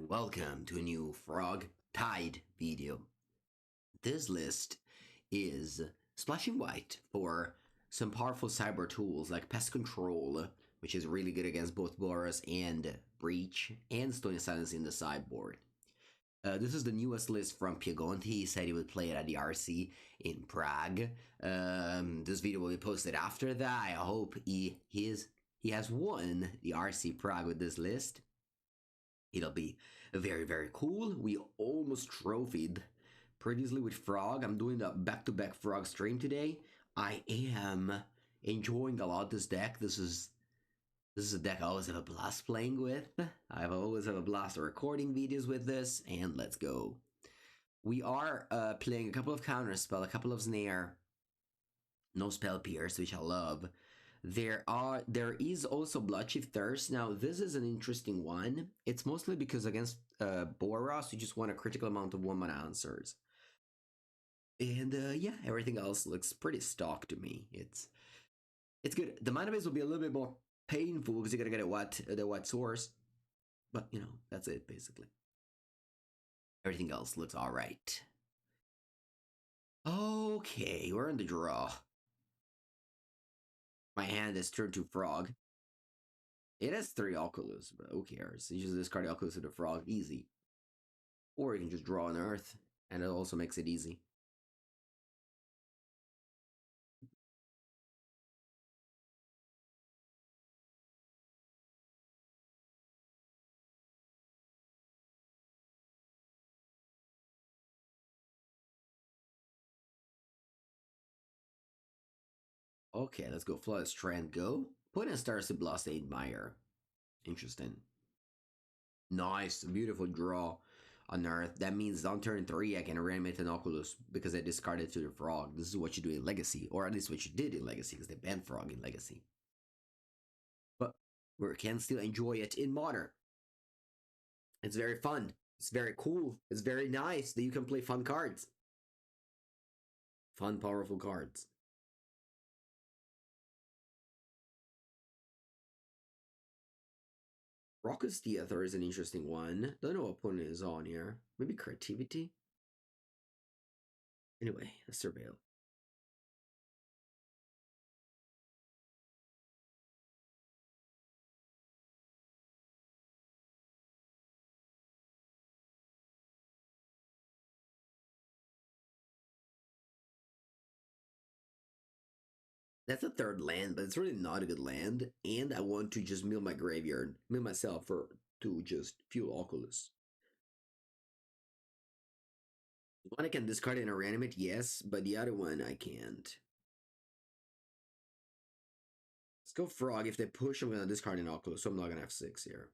welcome to a new Frog Tide video. This list is splashing white for some powerful cyber tools like Pest Control, which is really good against both Boros and Breach, and Stony Silence in the sideboard. This is the newest list from Piegonte. He said he would play it at the RC in Prague. This video will be posted after that. I hope he has won the RC Prague with this list. It'll be very, very cool. We almost trophied previously with Frog. I'm doing the back-to-back Frog stream today. I am enjoying a lot this deck. This is a deck I always have a blast playing with. I always have a blast recording videos with this, and let's go. We are playing a couple of counterspell, a couple of snare, no spell pierce, which I love. There is also Bloodchief Thirst. Now, this is an interesting one. It's mostly because against Boros, you just want a critical amount of 1-mana answers. And yeah, everything else looks pretty stock to me. It's good. The mana base will be a little bit more painful because you gotta get the wet source. But, you know, that's it, basically. Everything else looks alright. Okay, we're in the draw. My hand is turned to Frog. It has 3 Oculus, but who cares? You just discard the Oculus to the Frog, easy. Or you can just draw an Earth, and it also makes it easy. Okay, let's go. Flood Strand, go. Put in Stars to Blast Admire. Interesting. Nice, beautiful draw on Earth. That means on turn 3 I can reanimate an Oculus because I discarded to the Frog. This is what you do in Legacy, or at least what you did in Legacy, because they banned Frog in Legacy. But we can still enjoy it in Modern. It's very fun. It's very cool. It's very nice that you can play fun cards. Fun, powerful cards. Raucous Theater is an interesting one. Don't know what opponent is on here. Maybe Creativity? Anyway, let's surveil. That's a 3rd land, but it's really not a good land. And I want to just mill my graveyard, mill myself to just fuel Oculus. One I can discard and reanimate, yes, but the other one I can't. Let's go Frog. If they push, I'm gonna discard an Oculus, so I'm not gonna have 6 here.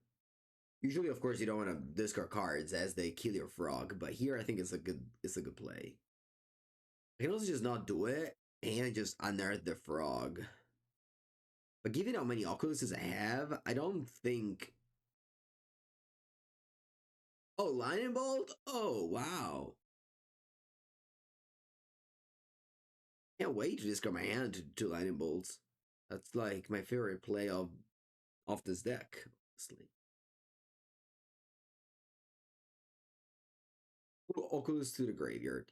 Usually, of course, you don't want to discard cards as they kill your Frog, but here I think it's a good play. I can also just not do it and just unearth the Frog. But given how many Oculuses I have, I don't think... Oh, Lightning Bolt? Oh, wow. Can't wait to discard my hand to Lightning Bolts. That's like my favorite play of this deck, honestly. Oculus to the graveyard.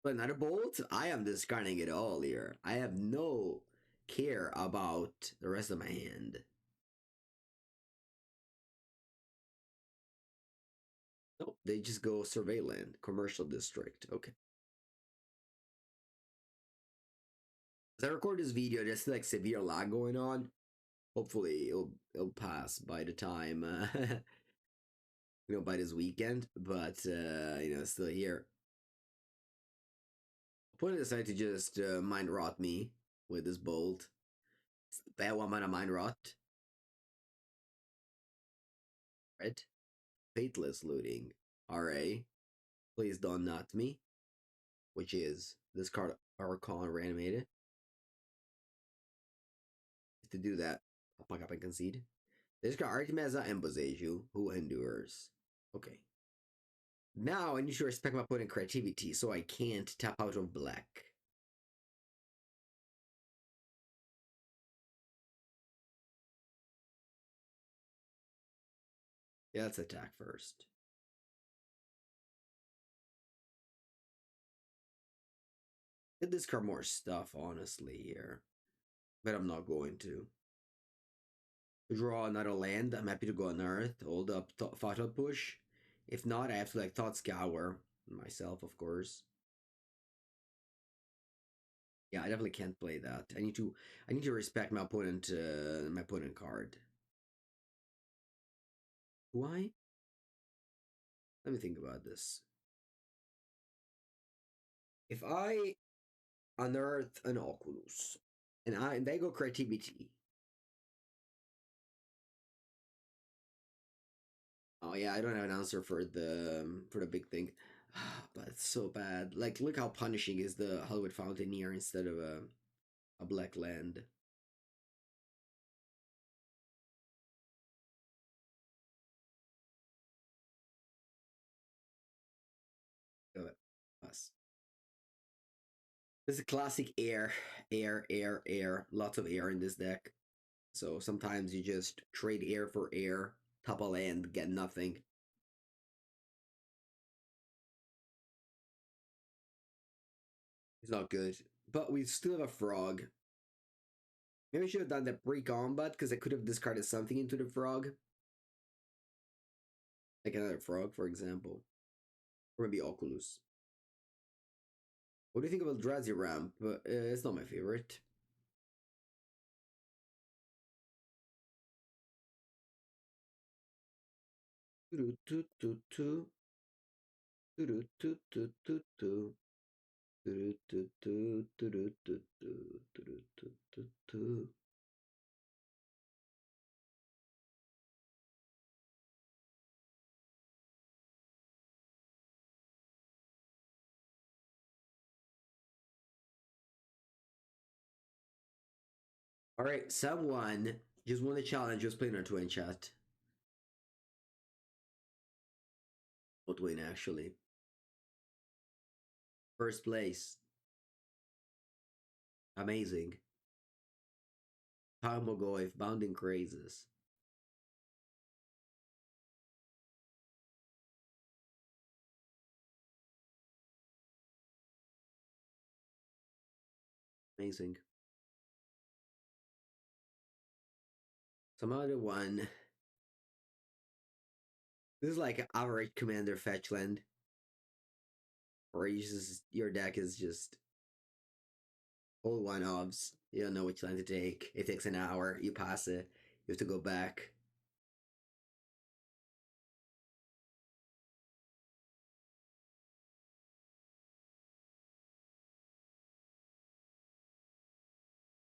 But another bolt? I am discarding it all here. I have no care about the rest of my hand. Nope, they just go Surveillant, Commercial District. Okay. As I record this video, there's like severe lag going on. Hopefully it'll pass by the time, you know, by this weekend. But, you know, it's still here. Opponent decided to just Mind Rot me with this bolt. Bad 1-mana Mind Rot. Right? Fateless Looting. RA. Please don't nut me. Which is this card Archon reanimated. To do that, I'll pack up and concede. This card Artemeza and Boseju, who endures. Okay. Now I need to respect my opponent creativity, so I can't tap out of black. Yeah, let's attack first. Could discard more stuff, honestly, here. But I'm not going to. Draw another land. I'm happy to go on Earth. Hold up Fatal Push. If not, I have to like Thought Scour myself, of course. Yeah, I definitely can't play that. I need to respect my opponent card. Why? Let me think about this. If I unearth an Oculus and they go creativity. Oh yeah, I don't have an answer for the big thing. But it's so bad. Like look how punishing is the Hollywood Fountaineer instead of a black land. Go it. Us. This is a classic air, air, air, air. Lots of air in this deck. So sometimes you just trade air for air, top a land, get nothing. It's not good. But we still have a frog. Maybe we should have done that pre-combat because I could have discarded something into the frog. Like another frog, for example. Or maybe Oculus. What do you think of Eldrazi ramp? It's not my favorite. All right, someone just won the challenge. Just playing our twin chat. Not win actually. First place. Amazing. Palmogoyf, Bounding Crazes. Amazing. Some other one. This is like average commander fetch land. Or your deck is just all one ofs. You don't know which land to take. It takes an hour. You pass it. You have to go back.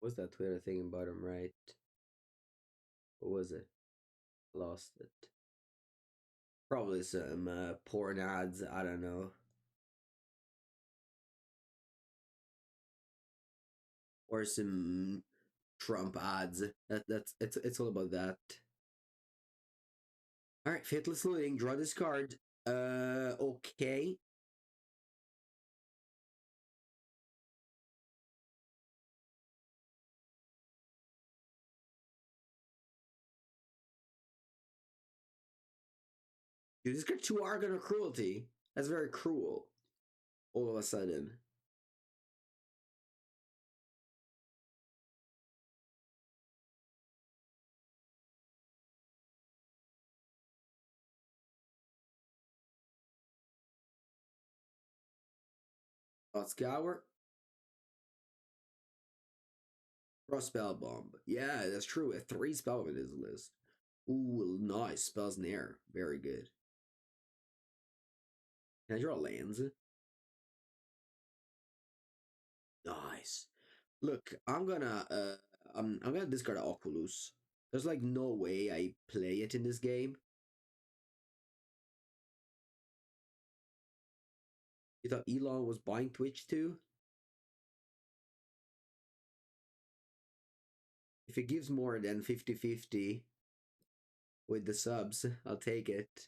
What's that Twitter thing in bottom right? What was it? Lost it. Probably some porn ads. I don't know. Or some Trump ads. It's all about that. All right, Faithless Looting. Draw this card. Okay. Dude, this got 2 Argon of Cruelty. That's very cruel. All of a sudden. Scour. Draw Spell Bomb. Yeah, that's true. A 3 spell in his list. Ooh, nice. Spells in air. Very good. Can I draw lands? Nice. Look, I'm gonna discard Oculus. There's like no way I play it in this game. You thought Elon was buying Twitch too? If it gives more than 50-50 with the subs, I'll take it.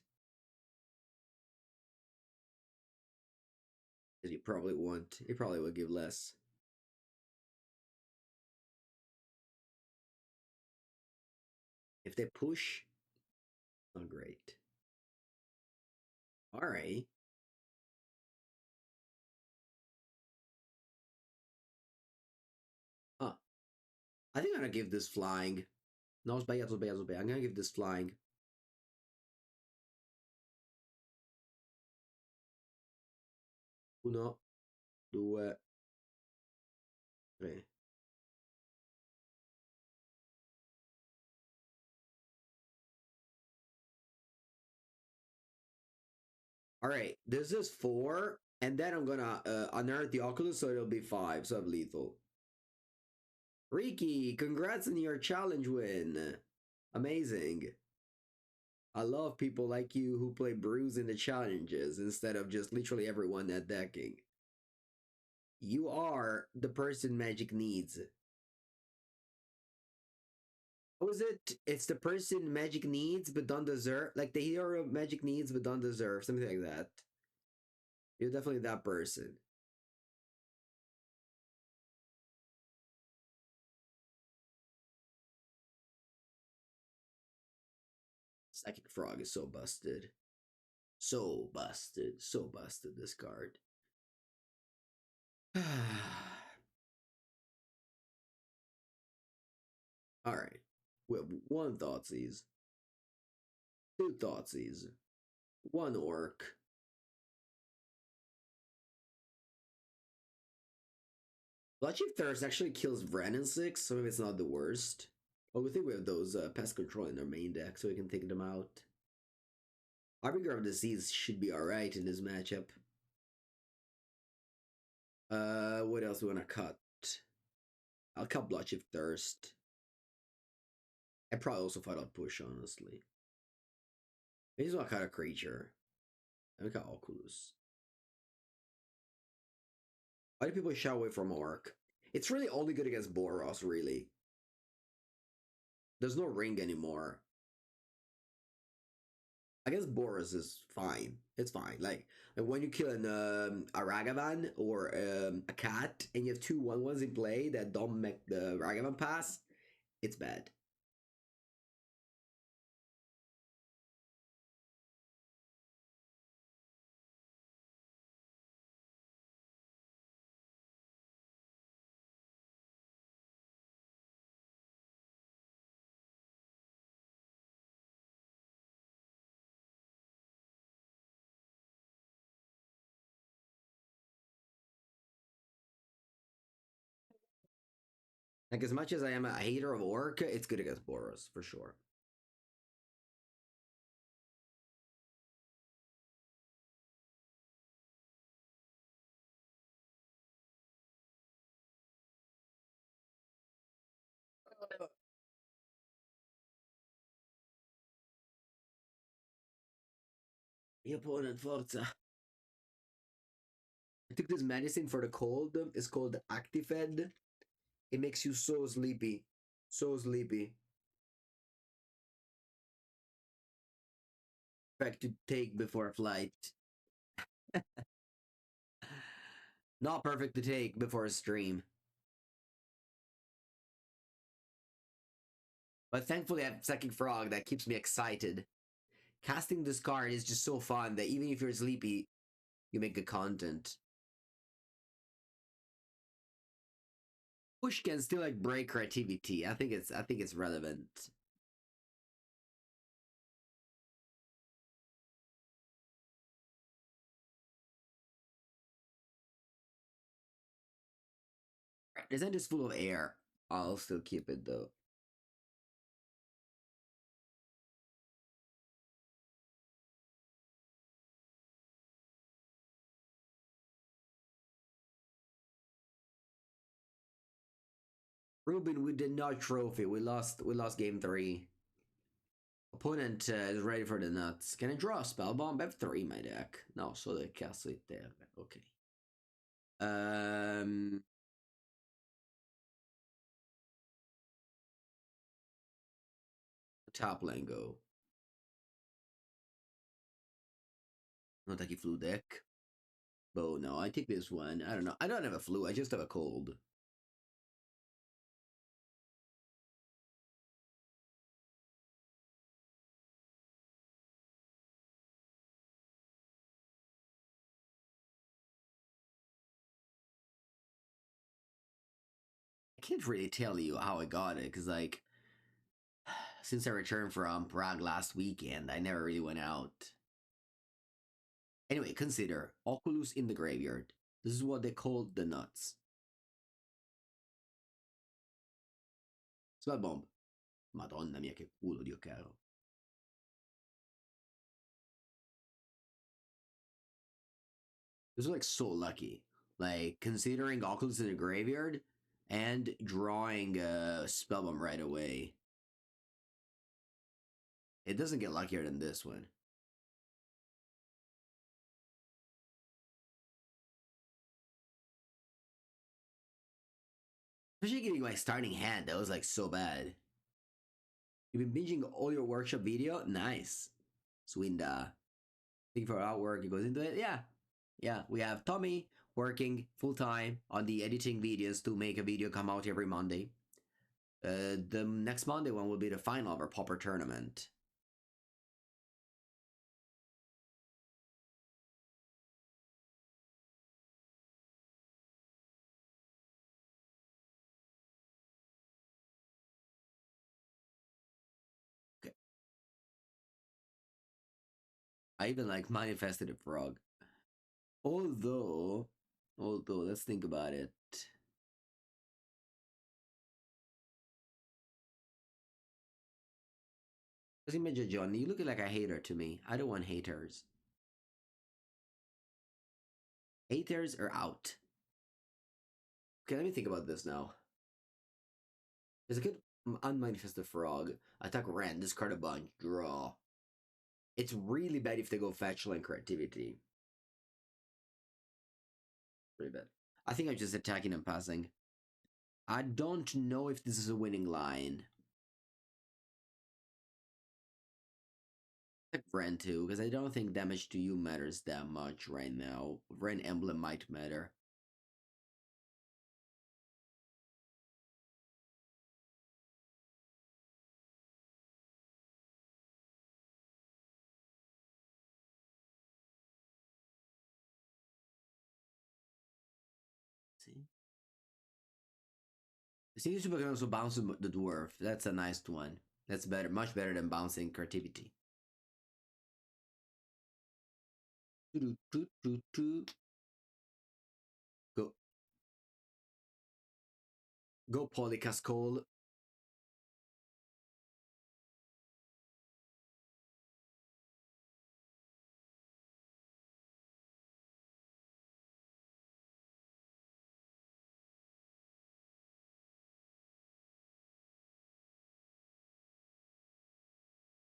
He probably won't. He probably will give less. If they push, not great. Alright. Huh. I think I'm gonna give this flying. No, sbagliato, sbagliato, sbagliato. I'm gonna give this flying. Uno, due, tre. Alright, this is 4, and then I'm gonna unearth the Oculus, so it'll be 5, so I have lethal. Riki, congrats on your challenge win. Amazing. I love people like you who play brews in the challenges instead of just literally everyone at decking. You are the person Magic needs. What was it? It's the person Magic needs but don't deserve. Like the hero Magic needs but don't deserve. Something like that. You're definitely that person. Psychic Frog is so busted. So busted. So busted, this card. Alright. We have one Thoughtseize. Two Thoughtseize. One Orc. Bloodchief Thirst actually kills Vren in 6, so maybe it's not the worst. But we think we have those pest control in our main deck, so we can take them out. Harbinger of Disease should be alright in this matchup. What else do we want to cut? I'll cut Bloodchief Thirst. I probably also fight out Push, honestly. I just want to cut a creature. I cut Oculus. Why do people shy away from Orc? It's really only good against Boros, really. There's no ring anymore. I guess Boros is fine. It's fine. Like when you kill a Ragavan or a cat and you have two 1/1s in play that don't make the Ragavan pass, it's bad. Like as much as I am a hater of Orc, it's good against Boros for sure. The opponent Forza. I took this medicine for the cold. It's called Actifed. It makes you so sleepy. So sleepy. Perfect to take before a flight. Not perfect to take before a stream. But thankfully I have Psychic Frog that keeps me excited. Casting this card is just so fun that even if you're sleepy, you make good content. Push can still like break creativity. I think it's relevant. This end is full of air. I'll still keep it though. Ruben, we did not trophy. We lost game 3. Opponent is ready for the nuts. Can I draw a spell bomb? I have 3 in my deck. No, so the castle it there. Okay. Top lane go. No take flu deck. Oh no, I take this one. I don't know. I don't have a flu. I just have a cold. I can't really tell you how I got it, because, like, since I returned from Prague last weekend, I never really went out. Anyway, consider Oculus in the graveyard. This is what they call the nuts. Spell bomb. Madonna mia, che culo, Dio caro. This is like so lucky. Like, considering Oculus in the graveyard and drawing a spellbomb right away. It doesn't get luckier than this one. Especially getting my starting hand, that was like so bad. You've been binging all your workshop video? Nice. Swinda. Think for artwork, it goes into it? Yeah. Yeah, we have Tommy working full time on the editing videos to make a video come out every Monday. The next Monday one will be the final of our Popper tournament. Okay. I even like manifested a frog. Although, let's think about it. Just imagine, John, you look like a hater to me. I don't want haters. Haters are out. Okay, let me think about this now. There's a good unmanifested frog. Attack Rand, discard a bunch, draw. It's really bad if they go factual and creativity. Pretty bad. I think I'm just attacking and passing. I don't know if this is a winning line. Like Ren too, because I don't think damage to you matters that much right now. Ren emblem might matter. See? Seems to also bounce the dwarf. That's a nice one. That's better, much better than bouncing creativity. Go, go, Polycascol.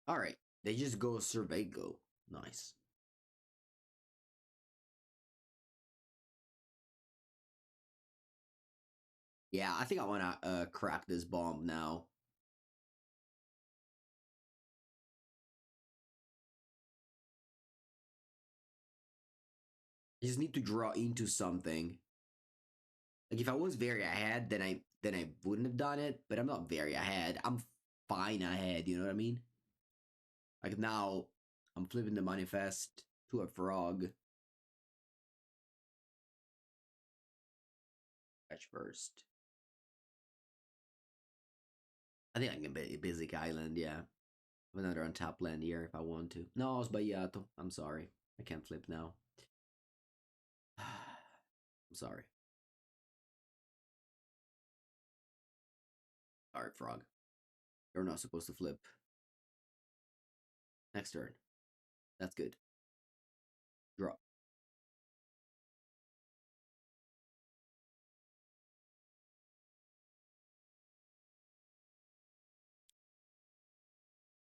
All right, they just go survey go. Nice. Yeah, I think I want to crack this bomb now. I just need to draw into something. Like if I was very ahead, then I wouldn't have done it. But I'm not very ahead. I'm fine ahead. You know what I mean? Like now, I'm flipping the manifest to a frog. Catch first. I think I can be Basic Island. Yeah, another on top land here if I want to. No, it's Bayato. I'm sorry. I can't flip now. I'm sorry. Alright, frog. You're not supposed to flip. Next turn. That's good. Draw.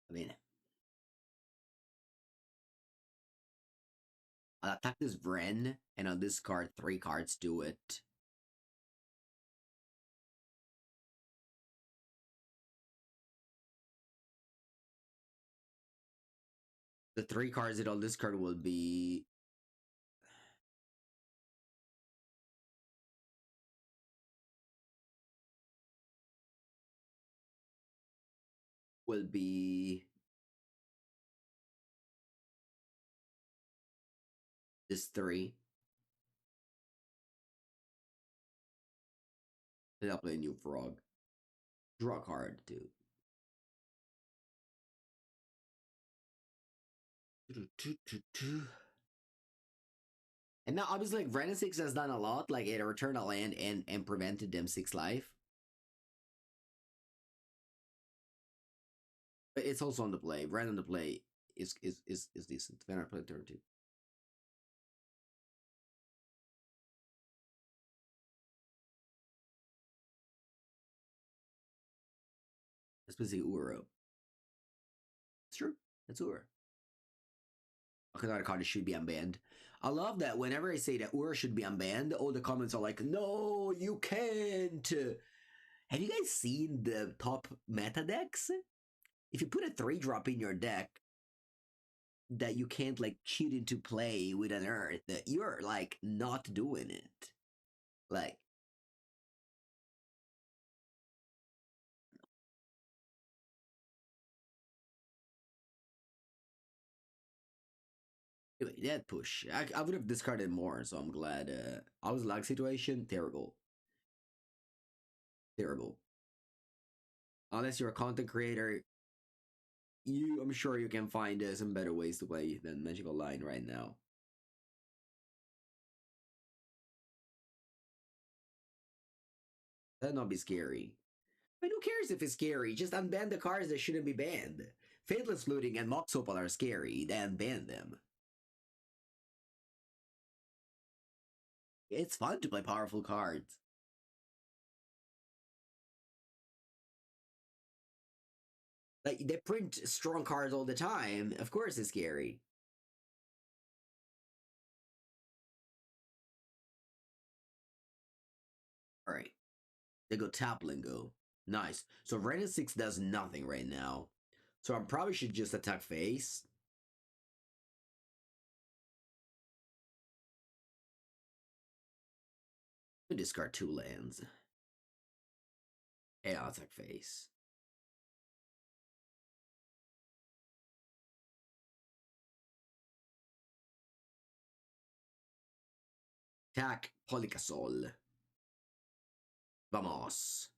I mean, I'll attack this Vren, and on this card, 3 cards do it. The 3 cards that on this card will be will be this 3. Then I'll play a new frog. Draw a card too. And now obviously like Rhinos 6 has done a lot, like it returned a land and prevented them 6 life. But it's also on the play. Right on the play is decent. Then I play turn 2. Especially Uro. It's true. It's Uro. Another card should be unbanned. I love that whenever I say that Ura should be unbanned, all the comments are like, no, you can't. Have you guys seen the top meta decks? If you put a 3-drop in your deck that you can't like cheat into play with an Earth, you're like not doing it. Like, anyway, that push. I would have discarded more, so I'm glad. I was like situation, terrible. Terrible. Unless you're a content creator, I'm sure you can find some better ways to play than Magical Line right now. That'd not be scary. But who cares if it's scary? Just unban the cards that shouldn't be banned. Faithless Looting and Mox Opal are scary, then ban them. It's fun to play powerful cards. Like, they print strong cards all the time. Of course it's scary. Alright. They go tap lingo. Nice. So Rena 6 does nothing right now. So I probably should just attack face. Discard 2 lands. Yeah, I'll attack face. Attack Polycasol. Vamos.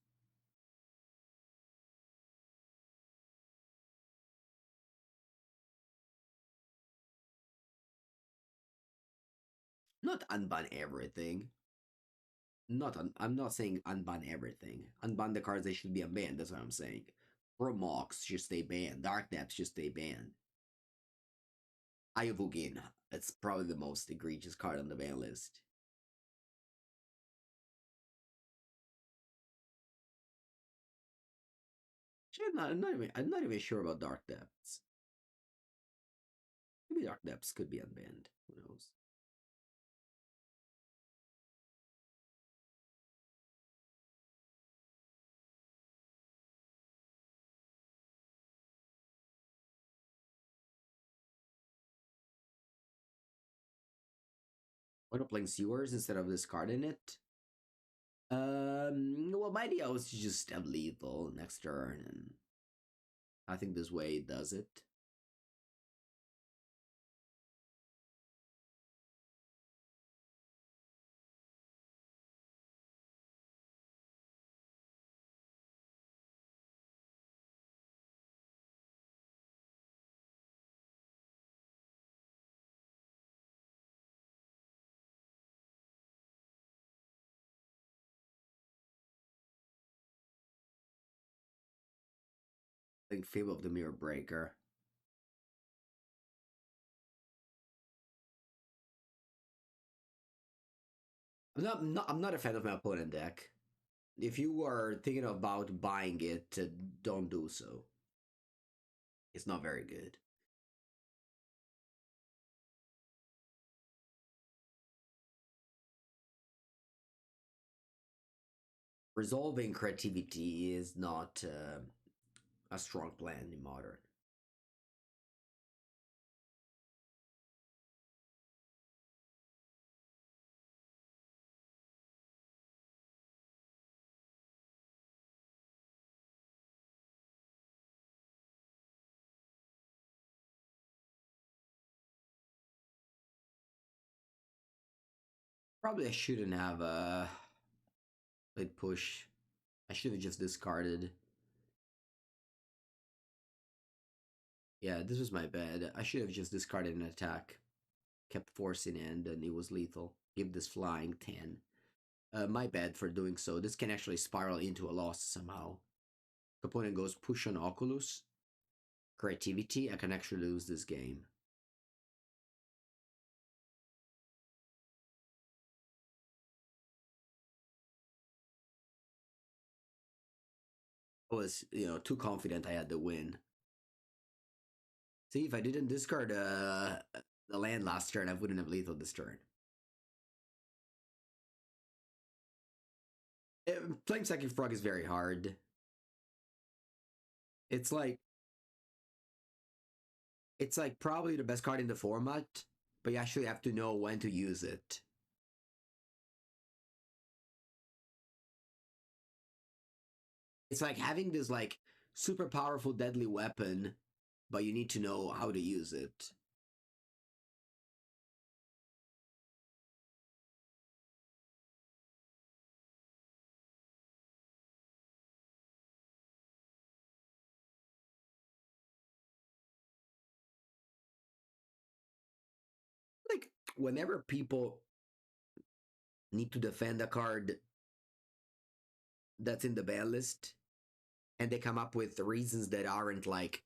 Not unban everything. I'm not saying unban everything. Unban the cards they should be unbanned. That's what I'm saying. Promox should stay banned. Dark Depths should stay banned. Ayovugin. It's probably the most egregious card on the ban list. I'm not even sure about Dark Depths. Maybe Dark Depths could be unbanned. Who knows? Why not playing Sewers instead of discarding it? Well, my idea was to just have lethal next turn, and I think this way it does it. I think Fable of the Mirror Breaker. I'm not a fan of my opponent deck. If you are thinking about buying it, don't do so. It's not very good. Resolving creativity is not a strong plan in modern. Probably I shouldn't have Played push. I should have just discarded. Yeah, this was my bad. I should have just discarded an attack. Kept forcing end and it was lethal. Give this flying 10. My bad for doing so. This can actually spiral into a loss somehow. Opponent goes push on Oculus. Creativity. I can actually lose this game. I was, too confident I had the win. See, if I didn't discard the land last turn, I wouldn't have lethal this turn. Flame Psychic Frog is very hard. It's like probably the best card in the format, but you actually have to know when to use it. It's like having this like super powerful deadly weapon, but you need to know how to use it. Like whenever people need to defend a card that's in the ban list and they come up with reasons that aren't like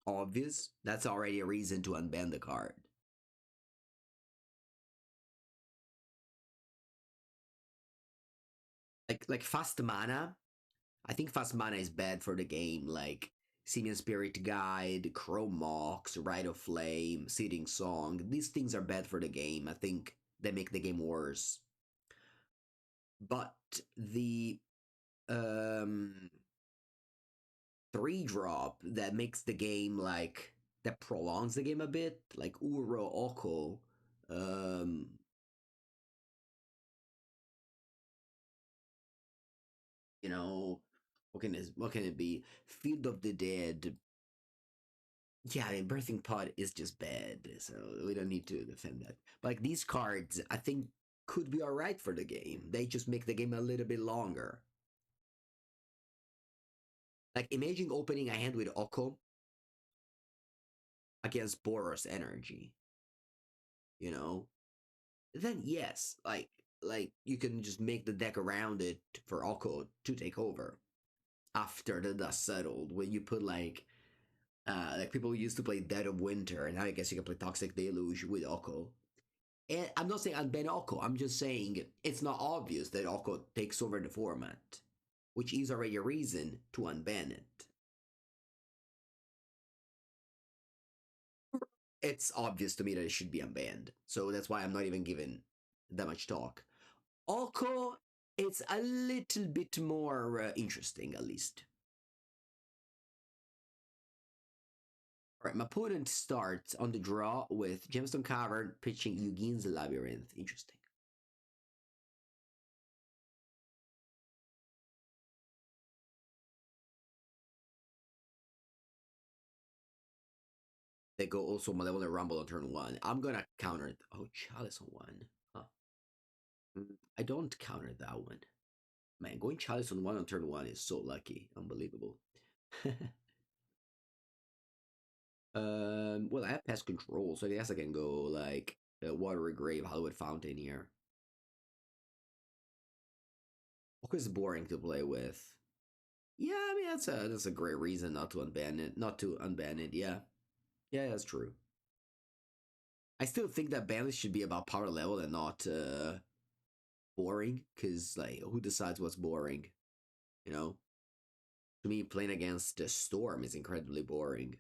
obvious, that's already a reason to unban the card. Like fast mana, I think fast mana is bad for the game. Like Simian Spirit Guide, Chrome Mox, Rite of Flame, Sitting Song. These things are bad for the game. I think they make the game worse. But the 3-drop that makes the game like that prolongs the game a bit, like Uro Oko. Um, you know, what can it be? Field of the Dead. Yeah, I mean, Birthing Pod is just bad, so we don't need to defend that. But like these cards, I think could be alright for the game. They just make the game a little bit longer. Like imagine opening a hand with Oko against Boros Energy. You know, then yes, like you can just make the deck around it for Oko to take over after the dust settled. When you put like people used to play Dead of Winter, and now I guess you can play Toxic Deluge with Oko. And I'm not saying unban Oko. I'm just saying it's not obvious that Oko takes over the format, which is already a reason to unban it. It's obvious to me that it should be unbanned, so that's why I'm not even giving that much talk. Oko, it's a little bit more interesting, at least. Alright, my opponent starts on the draw with Gemstone Cavern pitching Eugene's Labyrinth. Interesting. They go also Malevolent Rumble on turn 1. I'm gonna counter it. Oh, Chalice on 1. Huh. I don't counter that one. Man, going Chalice on 1 on turn 1 is so lucky. Unbelievable. Well, I have pest control, so I guess I can go like Watery Grave, Hollywood Fountain here. Is boring to play with. Yeah, I mean that's a great reason not to unban it. Not to unban it. Yeah, yeah, that's true. I still think that ban list should be about power level and not boring. Cause like, who decides what's boring? You know, to me, playing against the Storm is incredibly boring.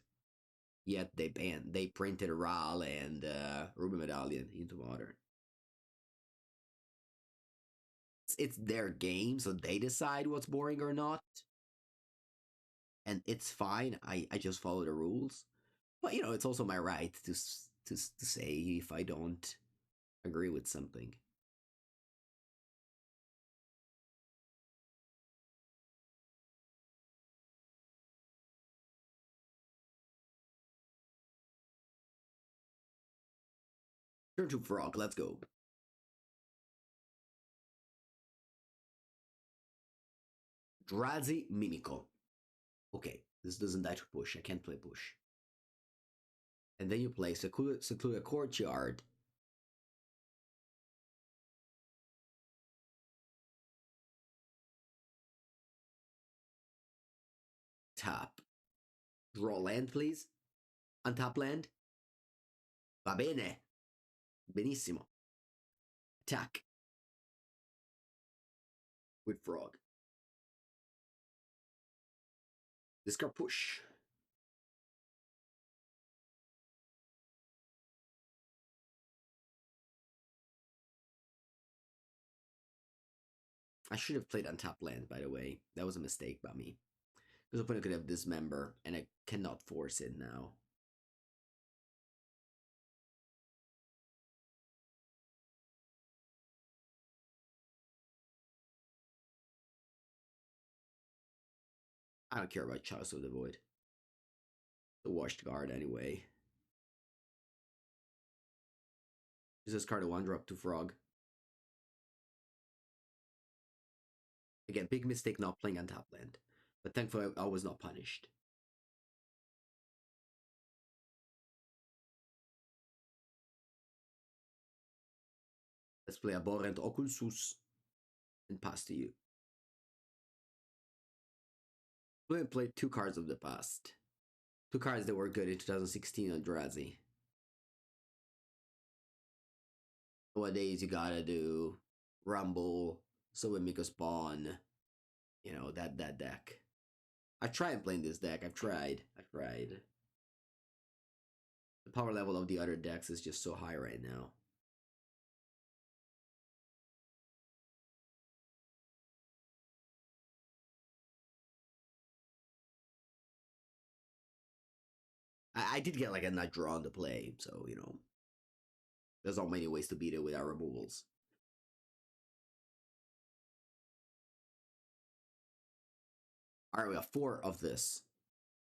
Yet they printed Ral and Ruby Medallion into Modern. It's their game, so they decide what's boring or not, and it's fine. I just follow the rules, but it's also my right to say if I don't agree with something. Turn 2 Frog, let's go. Eldrazi Mimico. Okay, this doesn't die to push. I can't play push. And then you play Secluded Courtyard. Tap. Draw land, please. Untap land. Va bene. Benissimo. Attack. With frog. Discard push. I should have played untap land, by the way. That was a mistake by me. Because opponent could have Dismember, and I cannot force it now. I don't care about Chalice of the Void. The Washed Guard, anyway. Is this card a 1-drop to Frog? Again, big mistake not playing untap land. But thankfully, I was not punished. Let's play Abhorrent Oculus and pass to you. We played 2 cards of the past. 2 cards that were good in 2016 on Eldrazi. Nowadays, you gotta do Rumble, Miko Spawn, you know, that deck. I've tried playing this deck. I've tried. The power level of the other decks is just so high right now. I did get like a nut draw on the play, so, you know, there's not many ways to beat it without removals. Alright, we have 4 of this.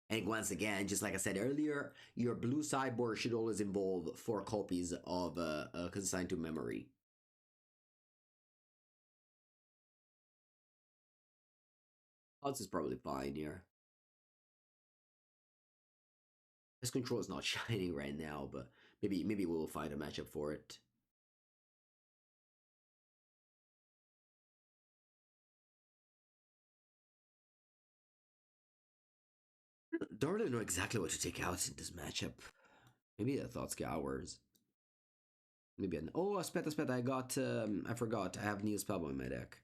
And once again, just like I said earlier, your blue sideboard should always involve 4 copies of Consigned to Memory. Odds is probably fine here. His control is not shining right now, but maybe we'll find a matchup for it. Don't really know exactly what to take out in this matchup. Maybe a Thought Scours. Maybe an... Oh, I spent. I got... I forgot. I have Neo Spellbound in my deck.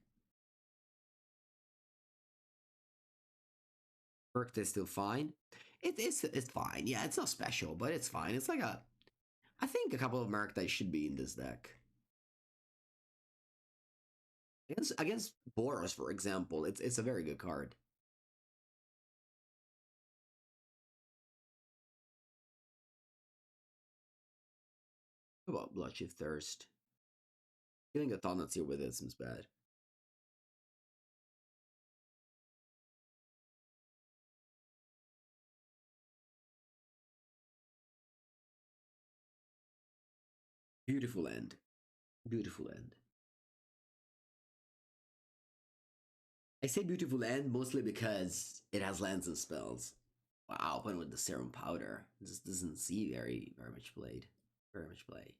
Perked is still fine. It's fine. Yeah, it's not special, but it's fine. It's like a... I think a couple of Murktide should be in this deck. Against Boros, for example, it's a very good card. What about Bloodshift Thirst? Killing a Thought here with it seems bad. Beautiful end. Beautiful end. I say beautiful end mostly because it has lands and spells. Wow, one with the Serum Powder. This doesn't see very much played. Very much play.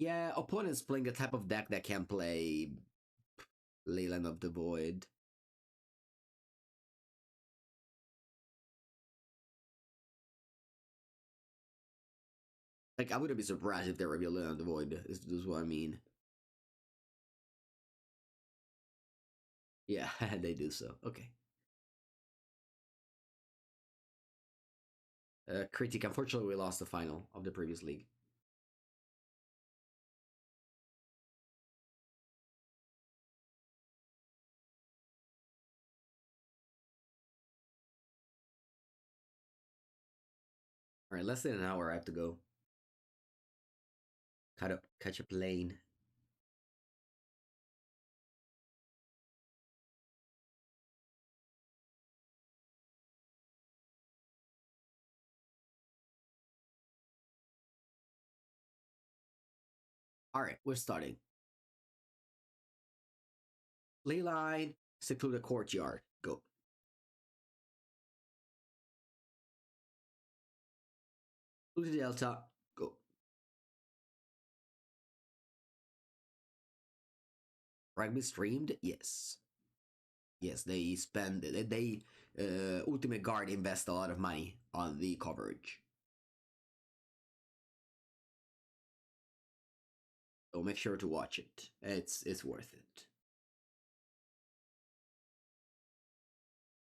Yeah, opponents playing a type of deck that can play Leyline of the Void. Like, I wouldn't be surprised if they reveal Leyline of the Void. This is what I mean. Yeah, they do so. Okay. Critic, unfortunately, we lost the final of the previous league. Alright, less than an hour I have to go. Catch a plane. All right, we're starting. Ley line, secluded courtyard. Go. Blue to Delta. Go. Rugby streamed. Yes. Yes, they spend. They Ultimate Guard invest a lot of money on the coverage. So make sure to watch it. It's worth it.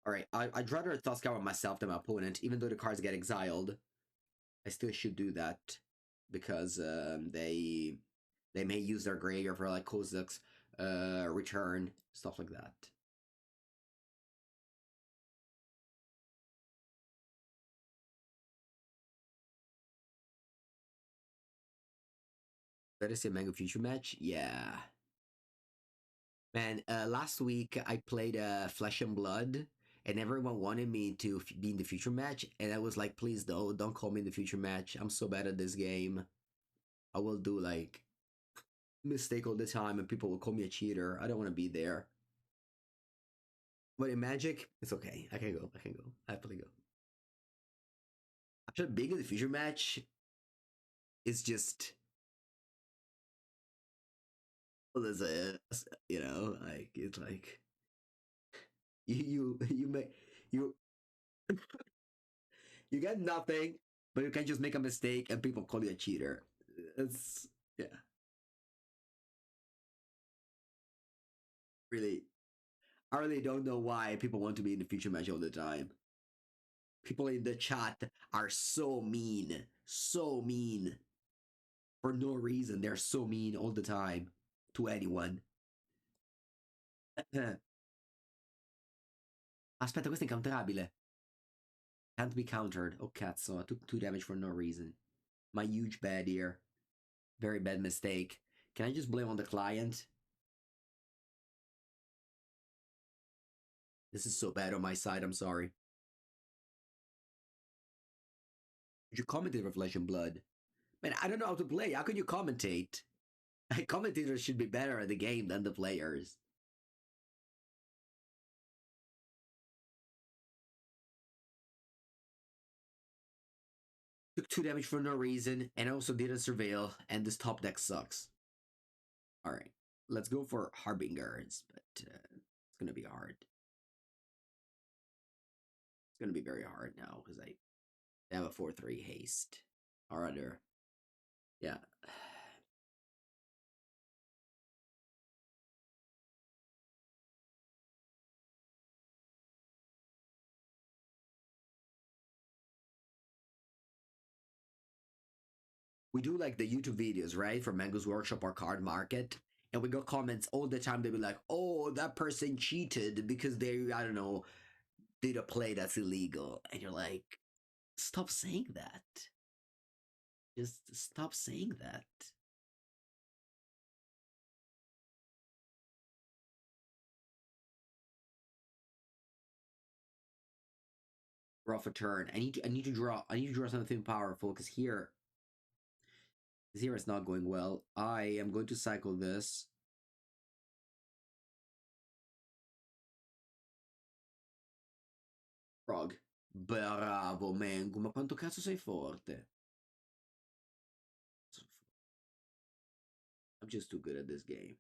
All right, I'd rather Tusk myself than my opponent, even though the cards get exiled. I still should do that because they may use their graveyard for like Kozak's return, stuff like that. Better say Mango Future match? Yeah. Man, last week I played Flesh and Blood, and everyone wanted me to be in the future match, and I was like, please don't call me in the future match. I'm so bad at this game. I will do like mistake all the time, and people will call me a cheater. I don't want to be there. But in Magic, it's okay. I can go. I can go. I happily go. Actually, being in the future match is just well, there's a like it's like you make you you get nothing, but you can just make a mistake and people call you a cheater. It's yeah, really. I really don't know why people want to be in the future match all the time. People in the chat are so mean for no reason. They're so mean all the time to anyone. Aspetta, questo è incounterabile. Can't be countered. Oh, cazzo, I took 2 damage for no reason. My huge bad here. Very bad mistake. Can I just blame on the client? This is so bad on my side, I'm sorry. You commented with Flesh and Blood. Man, I don't know how to play. How can you commentate? Commentators should be better at the game than the players. Took 2 damage for no reason, and also didn't surveil, and this top deck sucks. Alright, let's go for Harbingers, but it's gonna be hard. It's gonna be very hard now, because I have a 4-3 haste. Or other. Yeah. We do like the YouTube videos, right? For Mango's Workshop or Card Market. And we got comments all the time. They be like, oh, that person cheated because they, I don't know, did a play that's illegal. And you're like, stop saying that. Just stop saying that. Draw for turn. I need to draw something powerful because here it's not going well. I am going to cycle this. Frog. Bravo, Mengu, ma quanto cazzo sei forte? I'm just too good at this game.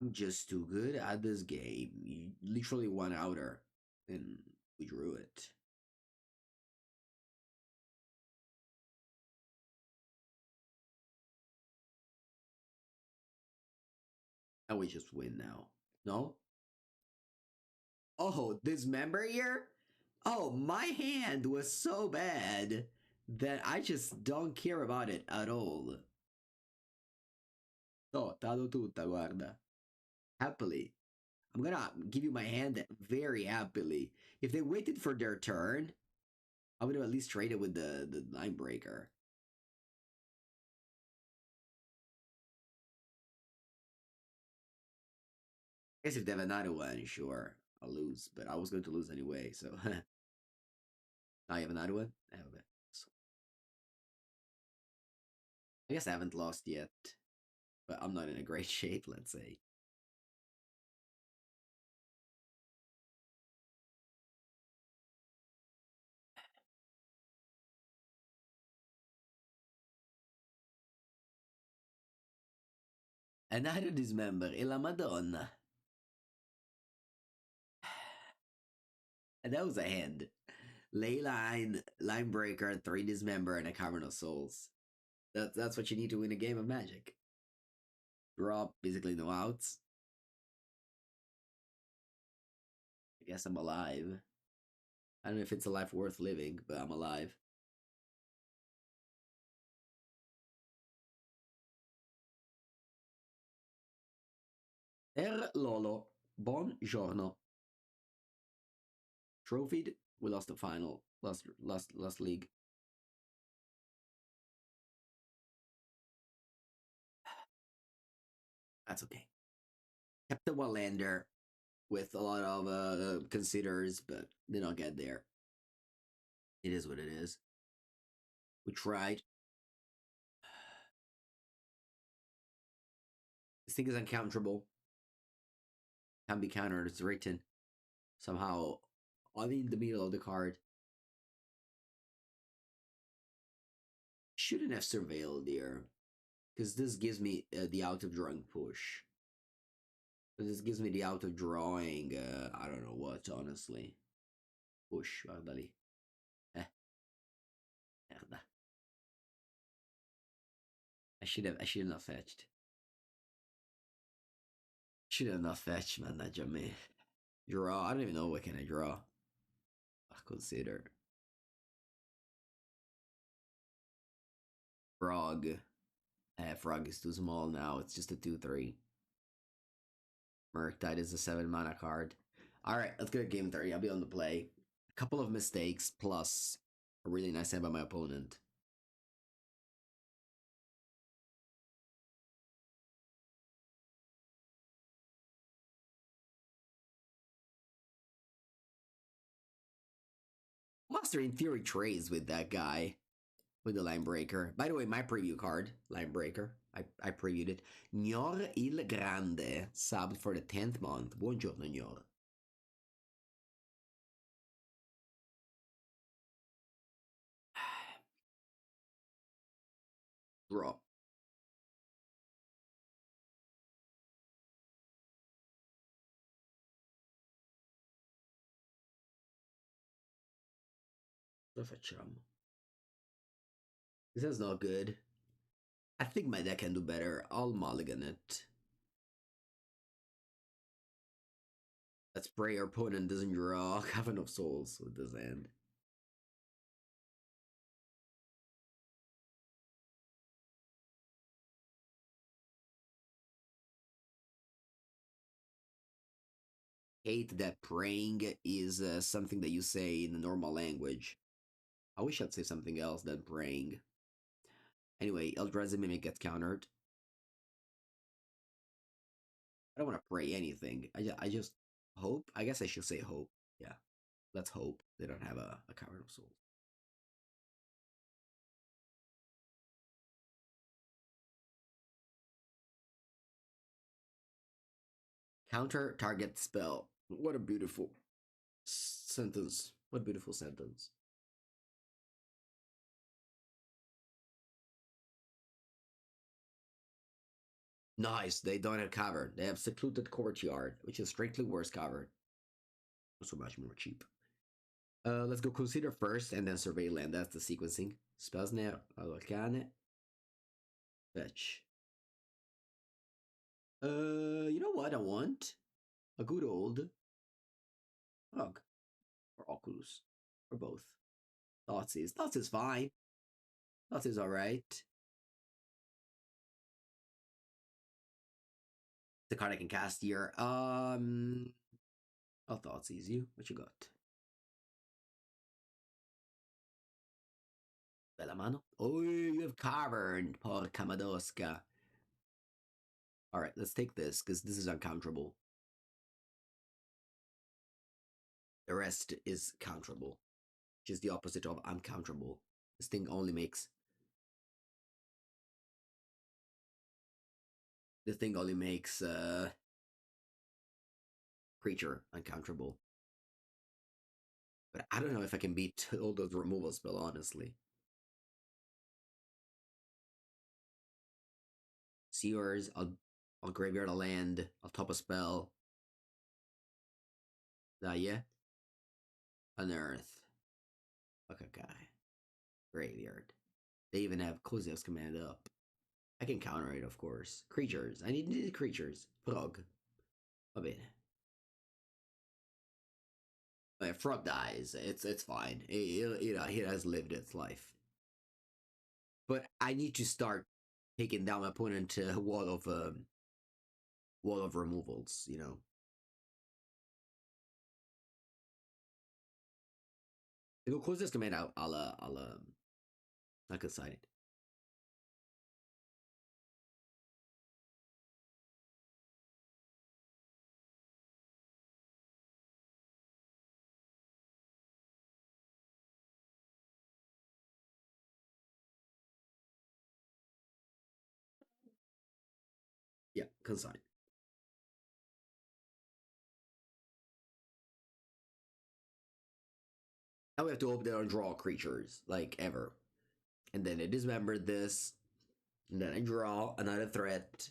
I'm just too good at this game. You literally one outer, and we drew it. And we just win now. No? Oh, this member here? Oh, my hand was so bad that I just don't care about it at all. Oh, dado tutta, guarda. Happily. I'm gonna give you my hand very happily. If they waited for their turn, I would have at least traded with the line breaker. I guess if they have another one, sure, I'll lose. But I was going to lose anyway, so. Now you have another one? I have it. I guess I haven't lost yet, but I'm not in a great shape, let's say. Another dismember, e la Madonna. And that was a hand. Ley line, line breaker, 3 dismember, and a Cavern of Souls. That's what you need to win a game of Magic. Draw basically no outs. I guess I'm alive. I don't know if it's a life worth living, but I'm alive. Lolo, buongiorno. Trophied, we lost the final, last league. That's okay. Kept the one lander with a lot of considers, but did not get there. It is what it is. We tried. This thing is uncounterable. Can be countered. It's written somehow on in the middle of the card. Shouldn't have surveilled here, because this gives me the out of drawing push. This gives me the out of drawing. I don't know what, honestly. Push, guarda lì. Merda. I should have not fetched. Should have not fetched, mannaggia me. Draw. I don't even know what can I draw. I consider. Frog. Frog is too small now. It's just a 2/3. Murktide is a 7 mana card. Alright, let's go to game 3. I'll be on the play. A couple of mistakes plus a really nice hand by my opponent. Master in theory trades with that guy. With the Line Breaker. By the way, my preview card, Line Breaker. I previewed it. Gnor il Grande, subbed for the 10th month. Buongiorno, Gnor. Draw. Cosa facciamo? This is not good. I think my deck can do better. I'll mulligan it. Let's pray our opponent doesn't draw Cavern of Souls with this hand. Hate that praying is something that you say in the normal language. I wish I'd say something else than praying. Anyway, Eldrazi Mimic gets countered. I don't want to pray anything. I just hope. I guess I should say hope. Yeah. Let's hope they don't have a Cavern of Souls. Counter target spell. What a beautiful sentence. What a beautiful sentence. Nice. They don't have Cavern. They have Secluded Courtyard, which is strictly worse Cavern. So much more cheap. Let's go consider first and then survey land. That's the sequencing. Spellsnare, Alcane. Fetch. You know what I want? A good old Frog. Or Oculus. Or both. Thoughts is fine. Thoughts is alright. The card I can cast here. Oh, Thoughts easy. What you got? Bella mano. Oh, you have Cavern. Porca madosca. Alright, let's take this, because this is uncounterable. The rest is counterable, which is the opposite of uncounterable. This thing only makes The thing only makes creature uncounterable. But I don't know if I can beat all those removal spell, honestly. Seers, I'll graveyard a land, I'll top a spell. Yeah. Unearth. Okay, guy. Graveyard. They even have Kozil's command up. I can counter it, of course. Creatures. I need creatures. Frog. A bit. If Frog dies, it's fine. It has lived its life. But I need to start taking down my opponent to wall of removals. Go close this command out. I'll consign it. Yeah, consign. Now we have to open there and draw creatures, like ever. And then I dismember this. And then I draw another threat.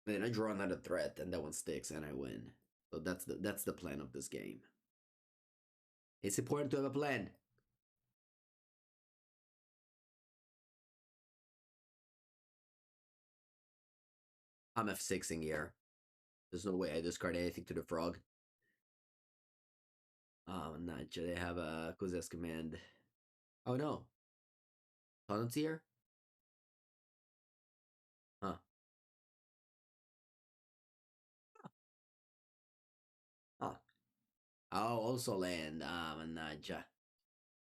And then I draw another threat, and that one sticks, and I win. So that's the plan of this game. It's important to have a plan. I'm F6ing here. There's no way I discard anything to the frog. Not they have a Kozes command. Oh no. Taunt's here? Huh. Huh. Oh, also land. Naja.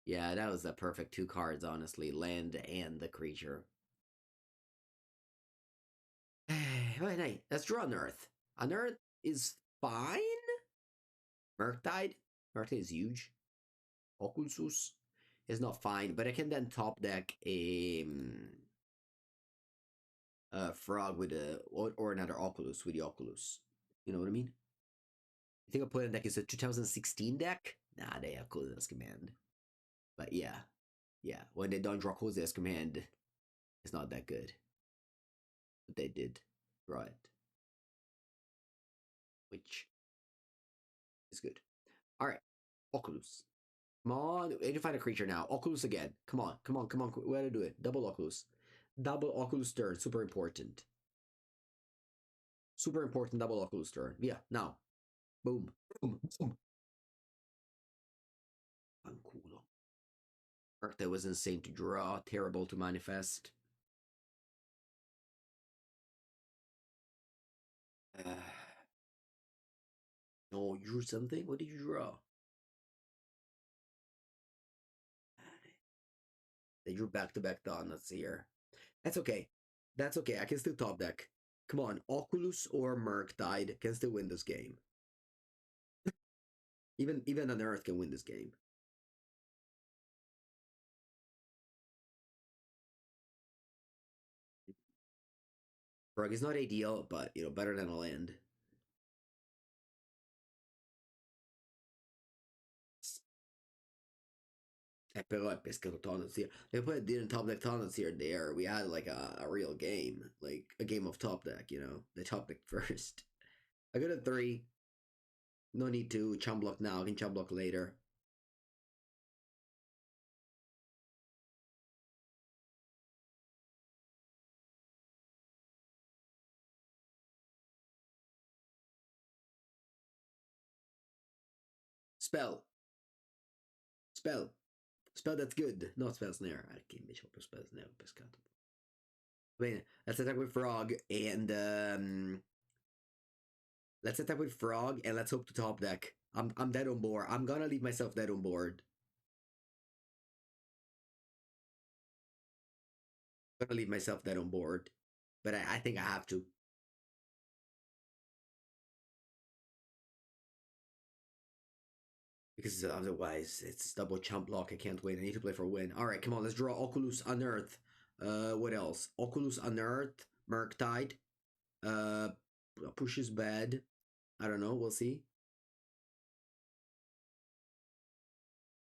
Yeah, that was the perfect two cards, honestly. Land and the creature. Wait, hey, let's draw Unearth. Unearth is fine? Murktide? Murktide is huge. Oculus is not fine, but I can then top deck a frog with or another Oculus with the Oculus. You know what I mean? I think opponent deck is a 2016 deck. Nah, they have Kozil's command. But yeah, when they don't draw Kozil's command, it's not that good. But they did draw it, which is good. All right, Oculus. Come on, we need to find a creature now. Oculus again. Come on. We gotta do it. Double Oculus. Double Oculus turn. Super important. Super important double Oculus turn. Yeah, now. Boom. Boom. Boom. Uncool. That was insane to draw. Terrible to manifest. Oh, you drew something? What did you draw? They drew back-to-back donuts here. That's okay. That's okay. I can still top deck. Come on, Oculus or Murktide can still win this game. Even an Earth can win this game. Frog is not ideal, but better than a land. Però è pescato Tonnets here. They didn't top deck Tonnets here there. We had like a real game. Like a game of top deck, They top deck first. I got a 3. No need to chum block now. I can chum block later. Spell. Spell. Spell that's good. Not spell snare. Che invece proprio spell snare ho pescato. Bene, let's attack with frog and let's attack with frog and let's hope to top deck. I'm dead on board. I'm gonna leave myself dead on board. I'm gonna leave myself dead on board. But I think I have to. Because otherwise it's double chump block. I can't win. I need to play for a win. Alright, come on, let's draw Oculus Unearth. What else? Oculus Unearth, Murktide. Uh, push is bad. I don't know. We'll see.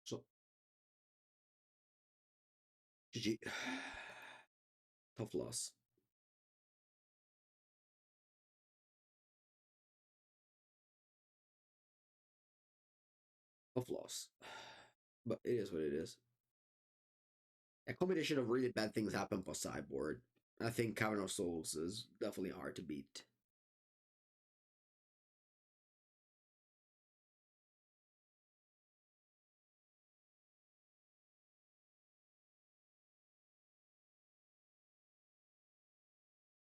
So, GG. Tough loss. Tough loss. But it is what it is. A combination of really bad things happen for sideboard. I think Cavern of Souls is definitely hard to beat.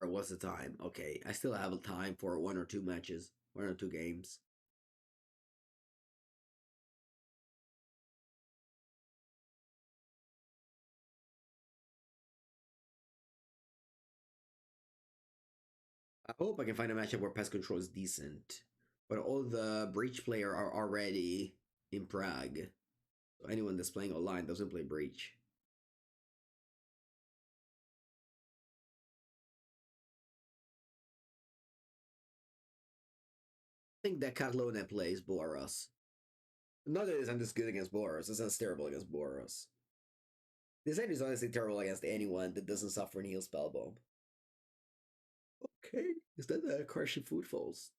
Or what's the time? Okay, I still have a time for one or two matches, one or two games. I hope I can find a matchup where pest control is decent, but all the breach player are already in Prague. So anyone that's playing online doesn't play breach. I think that Catalona plays Boros. Not that I'm just good against Boros, it's not terrible against Boros. This end is honestly terrible against anyone that doesn't suffer an heal spell bomb. Okay, is that the crushing food falls?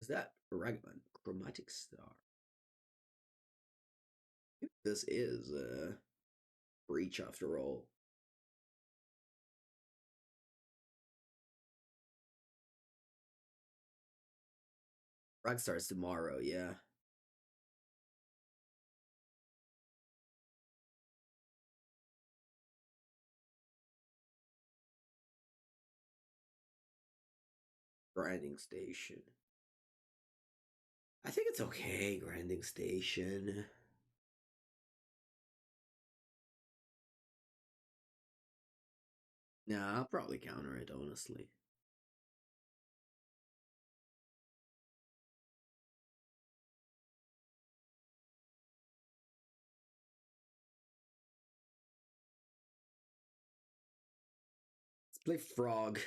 Is that Ragavan Chromatic Star? This is breach after all. Rag starts tomorrow, yeah. Grinding Station. I think it's okay, Grinding Station. Nah, I'll probably counter it, honestly. Let's play Frog.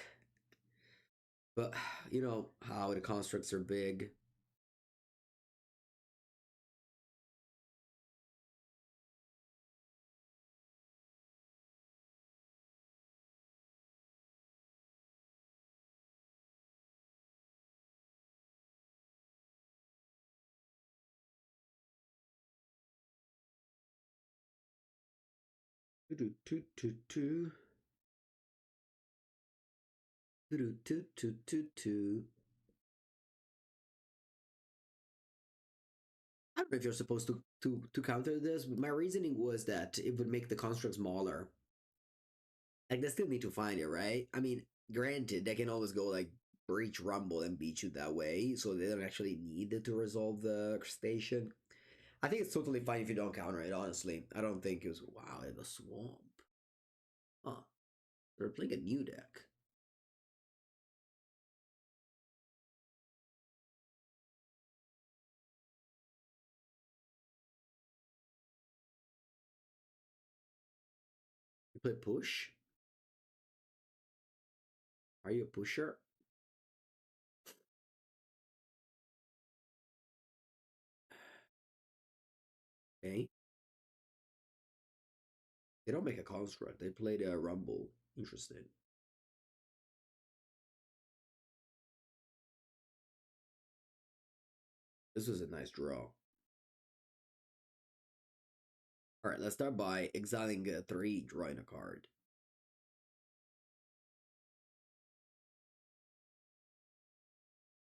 But, you know how the constructs are big. Do do do do do. Do do do do do do. I don't know if you're supposed to counter this, but my reasoning was that it would make the construct smaller. Like they still need to find it, right? I mean, granted, they can always go like breach rumble and beat you that way, so they don't actually need to resolve the station. I think it's totally fine if you don't counter it, honestly. I don't think it was wow in the swamp. Huh. They're playing a new deck. You play push? Are you a pusher? Okay. They don't make a construct. They played a rumble. Interesting. This was a nice draw. All right, let's start by exiling 3, drawing a card.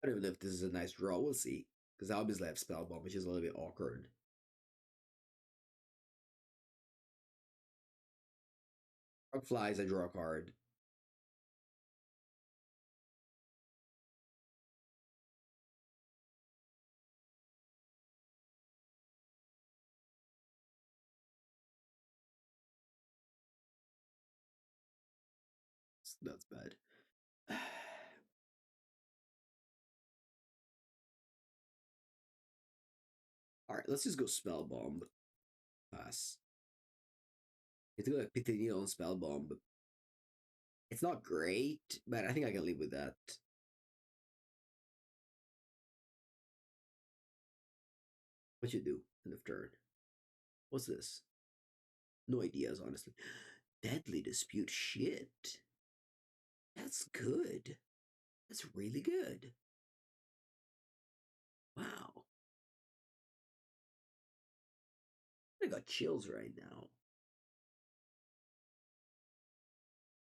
I don't even know if this is a nice draw. We'll see. Because I obviously have Spellbomb, which is a little bit awkward. Frog flies, I draw a card. That's bad. All right, let's just go Spellbomb. Pass. It's like Pitiniel on Spellbomb. It's not great, but I think I can live with that. What you do in the turn? What's this? No ideas, honestly. Deadly Dispute. Shit. That's good. That's really good. Wow. I got chills right now.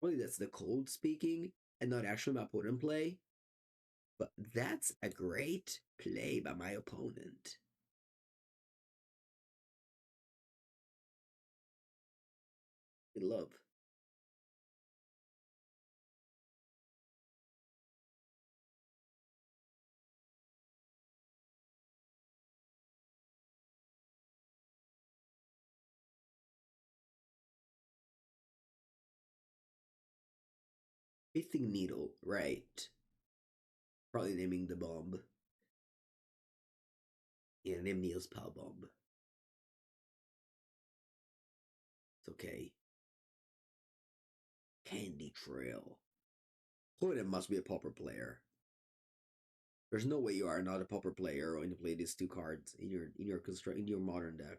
Probably that's the cold speaking and not actually my opponent play. But that's a great play by my opponent. In love. Pithing Needle, right. Probably naming the bomb. Yeah, name Neil's Power Bomb. It's okay. Candy Trail. Opponent must be a pauper player. There's no way you are not a pauper player when you play these two cards in your modern deck.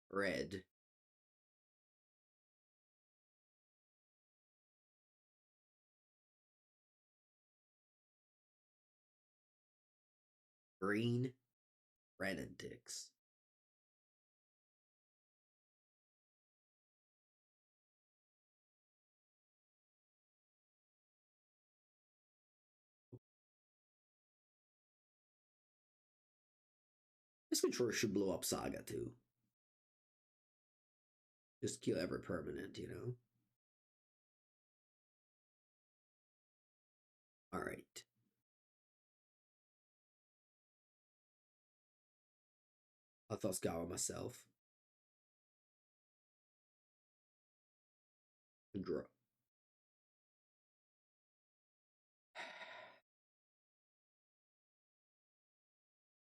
Red. Green. Red and Dix. This controller should blow up Saga too. Just kill every permanent, you know? Alright. I thought Scour myself. And draw.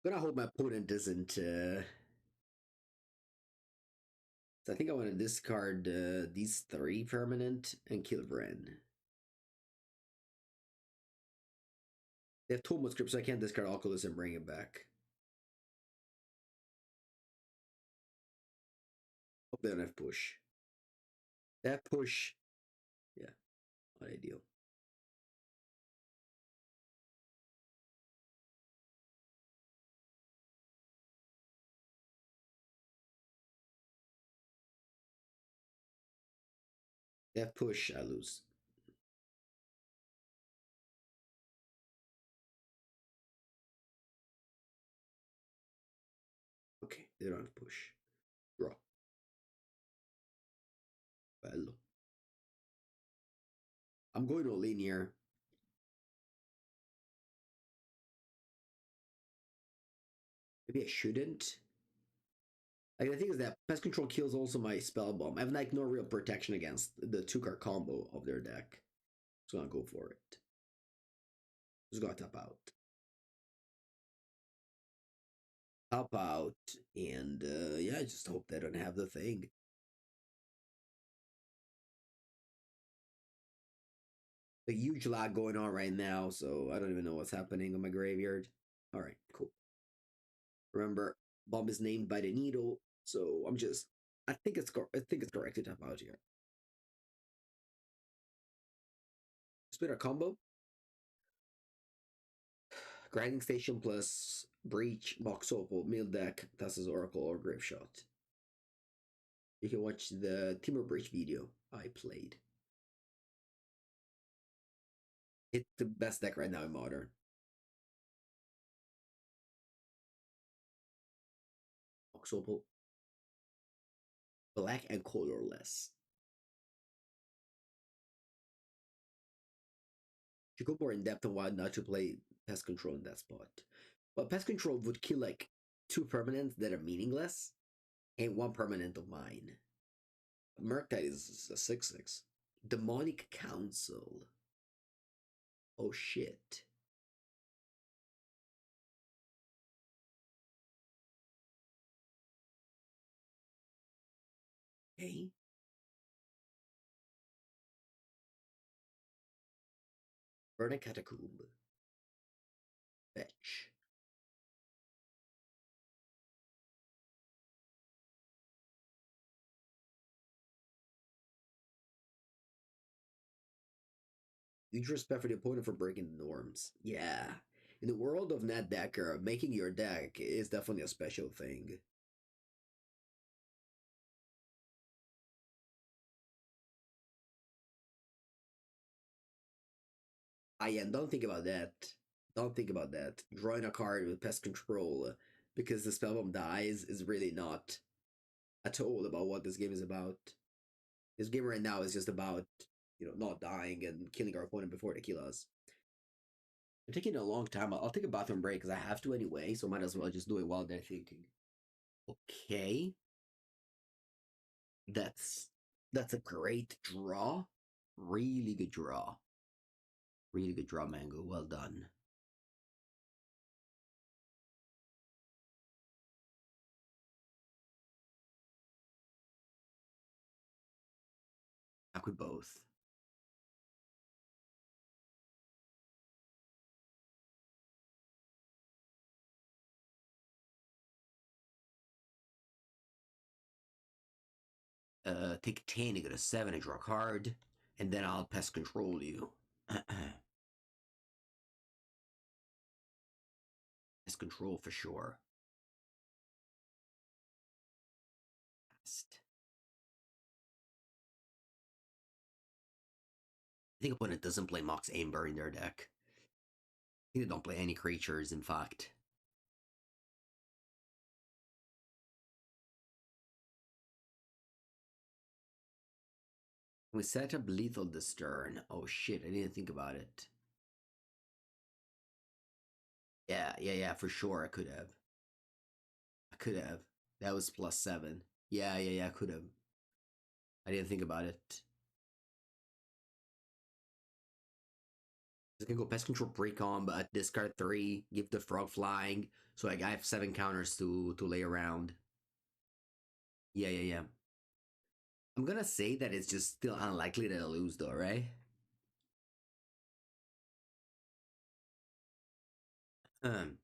Gonna hope my opponent doesn't so I think I want to discard these 3 permanent and kill Vren. They have Tomo script, so I can't discard Oculus and bring it back. Hope they don't have push. That push, yeah, not ideal. That push, I lose. Okay, they don't have push. Draw. Bello. I'm going to linear. Maybe I shouldn't. Like the thing is that pest control kills also my spell bomb. I have like no real protection against the 2-card combo of their deck. So I'm gonna go for it. Just gotta tap out. Tap out, and yeah, I just hope they don't have the thing. A huge lag going on right now, so I don't even know what's happening on my graveyard. All right, cool. Remember, bomb is named by the needle, so I'm just. I think it's correct to tap out here. Split a combo. Grinding Station plus Breach, Box Opal, Mill Deck, Tassa's Oracle, or Grave Shot. You can watch the Temur Breach video I played. It's the best deck right now in Modern. Box Opal. Black and colorless. You go more in depth on why not to play Pest Control in that spot. But Pest Control would kill like 2 permanents that are meaningless and 1 permanent of mine. Murktide is a 6/6. Demonic Council. Oh shit. Okay. Burn a catacomb. Fetch. Huge respect for the opponent for breaking the norms. Yeah. In the world of net decker, making your deck is definitely a special thing. And don't think about that. Don't think about that. Drawing a card with pest control because the spellbomb dies is really not at all about what this game is about. This game right now is just about, not dying and killing our opponent before they kill us. I'm taking a long time. I'll take a bathroom break because I have to anyway, so might as well just do it while they're thinking. Okay. That's that's a great draw. Really good draw. Really good draw, Mango. Well done. Back with both. Take 10 to go to 7 and draw a card, and then I'll pest control you. Pest control for sure. Pest. I think opponent doesn't play Mox Amber in their deck. I think they don't play any creatures, in fact. We set up lethal this turn. Oh shit, I didn't think about it. Yeah, for sure I could have. I could have. That was +7. Yeah, I could have. I didn't think about it. I can go pest control precon, but discard 3, give the frog flying, so I have 7 counters to lay around. Yeah. I'm gonna say that it's just still unlikely that I'll lose though, right? Um,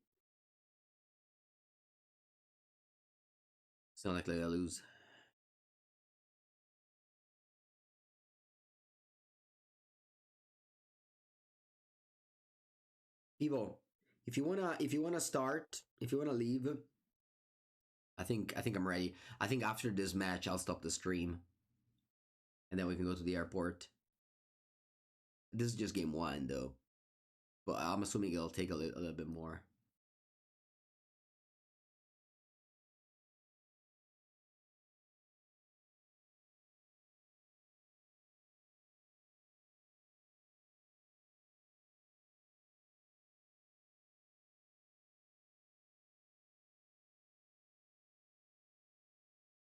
it's not likely I'll lose. People, if you wanna leave, I think I'm ready. I think after this match I'll stop the stream and then we can go to the airport. This is just game 1 though, but I'm assuming it'll take a little bit more.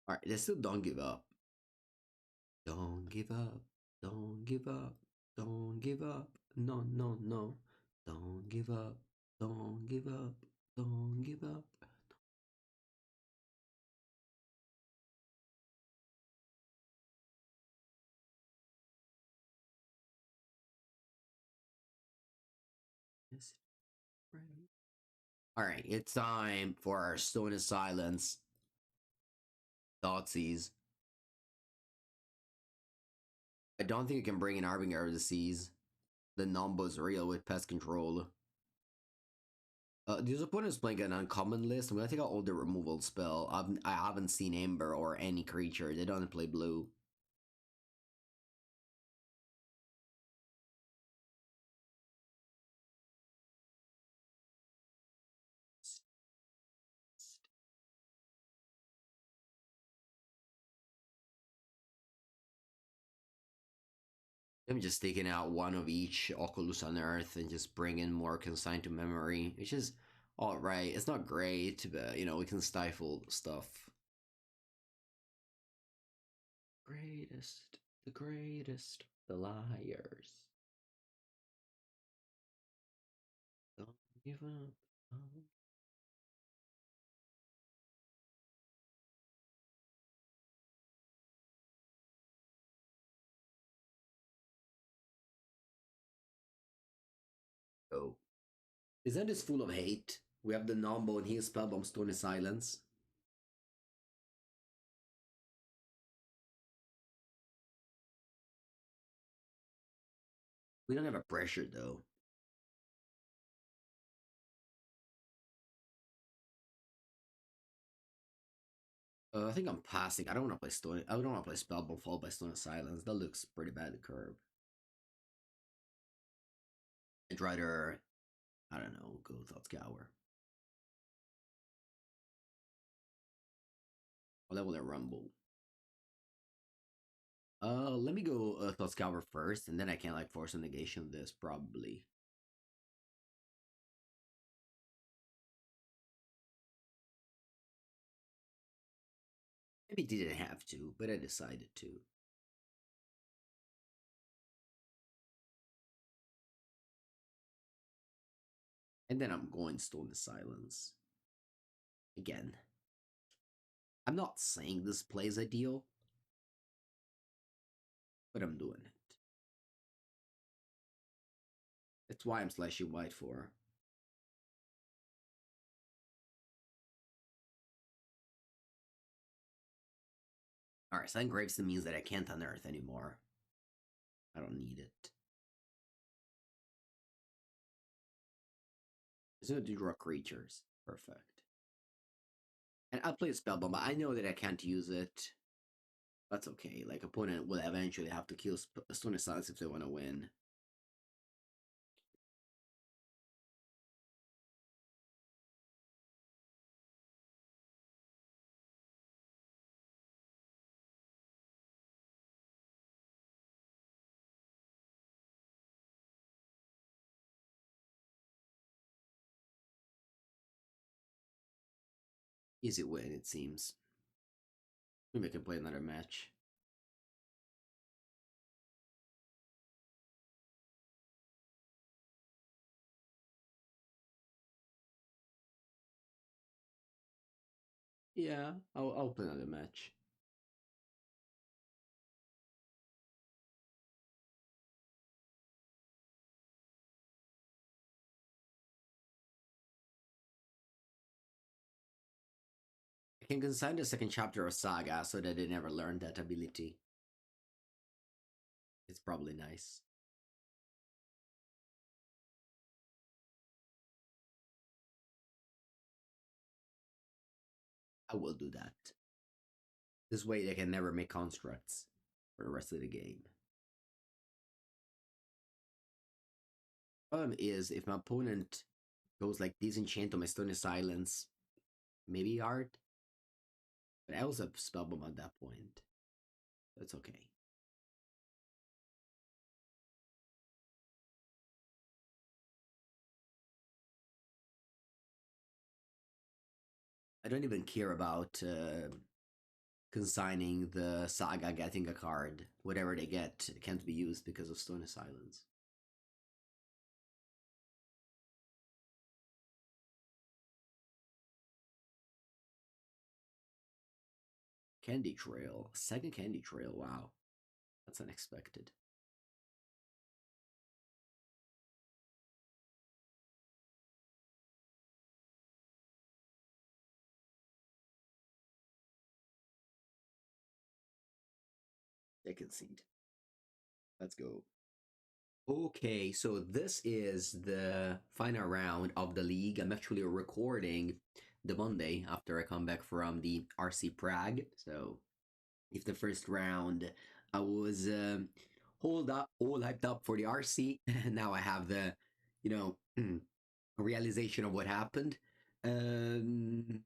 All right, let's still don't give up. Don't give up. Don't give up. Don't give up. No. Don't give up. Don't give up. Don't give up. Yes, right. All right, it's time for our Stone of Silence. Thoughtseize. I don't think you can bring an Harbinger of the Seas. The Numbo's real with pest control. This opponent is playing an uncommon list. I'm gonna take out all the removal spell. I haven't seen Ember or any creature. They don't play blue. I'm just taking out one of each Oculus on Earth and just bringing more consigned to memory, which is alright. It's not great, but we can stifle stuff. The greatest, the liars. Don't give up. Don't Oh, isn't this full of hate? We have the Nombo and his spellbomb Stony Silence. We don't have a pressure though. I think I'm passing. I don't want to play Stone. I don't want to play Spellbomb followed by Stone of Silence. That looks pretty bad. The curve. I'd rather, I don't know, go Thought Scour. Oh, that will a Rumble. Let me go Thought Scour first, and then I can like force a negation of this probably. Maybe didn't have to, but I decided to. And then I'm going Stone of Silence again. I'm not saying this play is ideal, but I'm doing it. That's why I'm slashing white for. Alright, so Gravestone means that I can't unearth anymore. I don't need it. It's going to draw creatures. Perfect. And I'll play a Spellbomb, but I know that I can't use it. That's okay. Like, opponent will eventually have to kill Stone of Silence if they want to win. Easy win, it seems. Maybe I can play another match. Yeah, I'll play another match. I can consign the second chapter of Saga so that they never learn that ability. It's probably nice. I will do that. This way they can never make constructs for the rest of the game. Problem is, if my opponent goes like Disenchant on my Stone of Silence, maybe hard. But I also have Spellbomb at that point. That's okay. I don't even care about consigning the Saga getting a card. Whatever they get can't be used because of Stone of Silence. Candy Trail. Second Candy Trail. Wow. That's unexpected. Second seed. Let's go. Okay, so this is the final round of the league. I'm actually recording the Monday after I come back from the RC Prague. So if the first round I was all hyped up for the RC, now I have the, you know, realization of what happened. Um,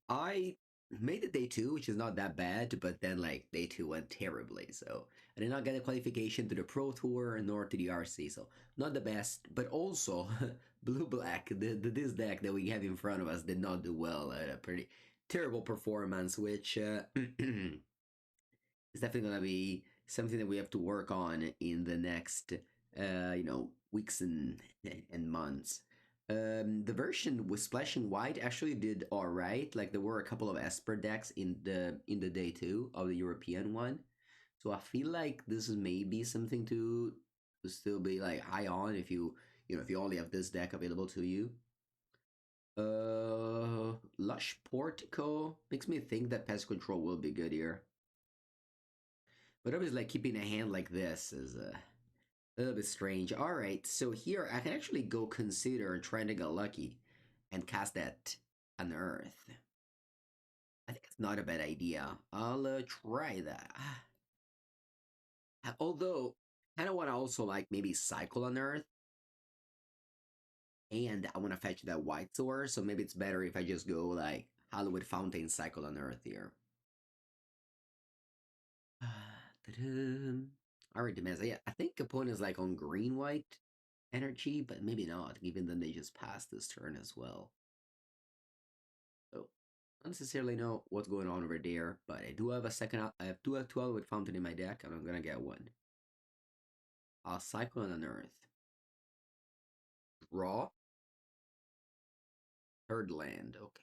I made it day two, which is not that bad, but then like day two went terribly. So I did not get a qualification to the Pro Tour nor to the RC. So not the best, but also blue black, this deck that we have in front of us did not do well. A pretty terrible performance, which is definitely gonna be something that we have to work on in the next weeks and months. The version with splashing white actually did all right. Like there were a couple of Esper decks in the day two of the European one, so I feel like this is maybe something to still be like high on if you you know, if you only have this deck available to you. Lush Portico makes me think that pest control will be good here. But obviously, like, keeping a hand like this is a little bit strange. Alright, so here I can actually go consider trying to get lucky and cast that Unearth. I think it's not a bad idea. I'll try that. Although, I kind of want to also like maybe cycle Unearth. And I want to fetch that white source, so maybe it's better if I just go like Hollywood Fountain cycle Unearth here. Alright, Demenza. Yeah, I think opponent is like on green-white energy, but maybe not, given that they just passed this turn as well. So, not necessarily know what's going on over there, but I do have a second. I have 12 with Fountain in my deck, and I'm gonna get one. I'll cycle on Unearth. Draw. Third land, okay.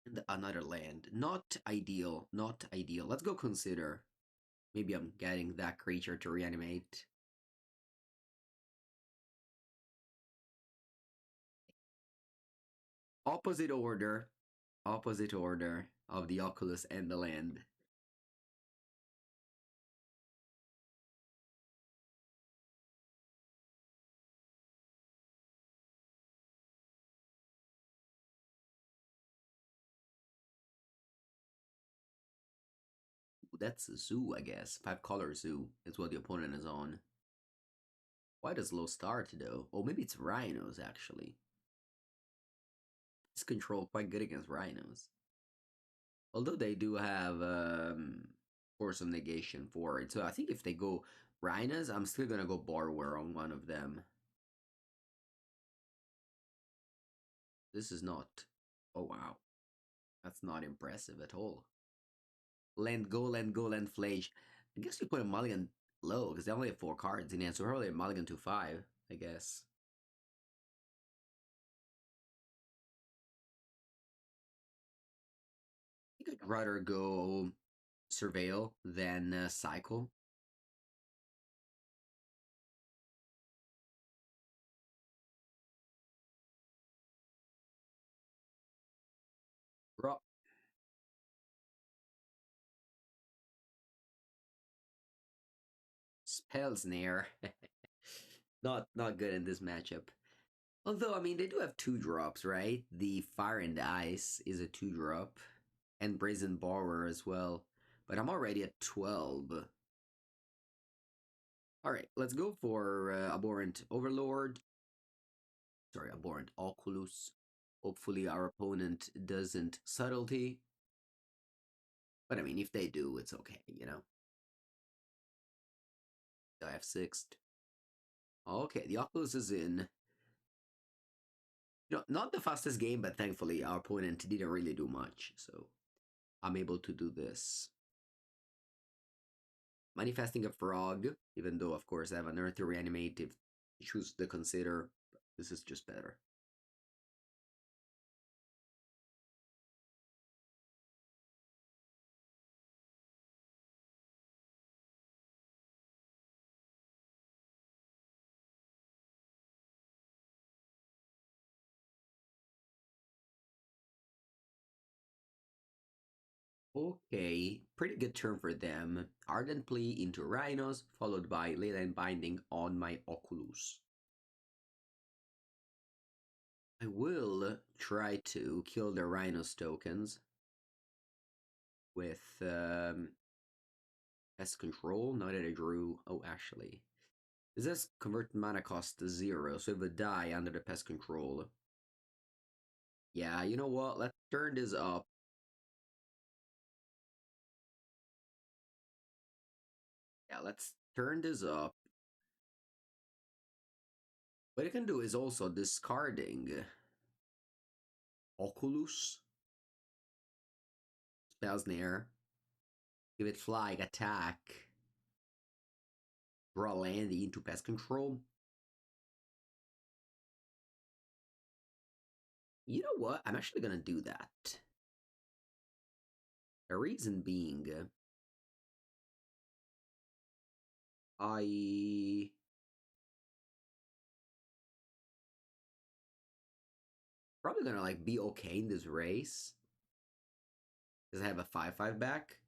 And another land. Not ideal, not ideal. Let's go consider. Maybe I'm getting that creature to reanimate. Opposite order. Opposite order of the Oculus and the land. That's a zoo, I guess. 5-color zoo is what the opponent is on. Why does low start though? Oh, maybe it's Rhinos actually. It's control quite good against Rhinos. Although they do have Force of Negation for it. So I think if they go Rhinos, I'm still gonna go Borrower on one of them. This is not. Oh wow. That's not impressive at all. Land go, land go, land flage. I guess you put a mulligan low because they only have 4 cards in hand, so probably a mulligan to 5, I guess. I think I'd rather go Surveil than Cycle. Draw. Spellsnare. Not good in this matchup. Although, I mean, they do have 2-drops, right? The Fire and Ice is a 2-drop. And Brazen Borrower as well. But I'm already at 12. Alright, let's go for Abhorrent Overlord. Sorry, Abhorrent Oculus. Hopefully our opponent doesn't Subtlety. But I mean, if they do, it's okay, you know? I have 6th. Okay, the Oculus is in. You know, not the fastest game, but thankfully our opponent didn't really do much, so I'm able to do this. Manifesting a frog, even though, of course, I have an Earth to reanimate if you choose to consider. This is just better. Okay, pretty good turn for them. Ardent Plea into Rhinos, followed by Leyline Binding on my Oculus. I will try to kill the Rhinos tokens with Pest Control. Now that I drew. Oh, actually. This does convert mana cost to 0, so it would die under the Pest Control. Yeah, you know what? Let's turn this up. Yeah, let's turn this up. What I can do is also discarding Oculus, Spellsnare, give it flying, attack, draw land into Pest Control. You know what? I'm actually gonna do that. The reason being, I probably gonna like be okay in this race because I have a 5/5 back.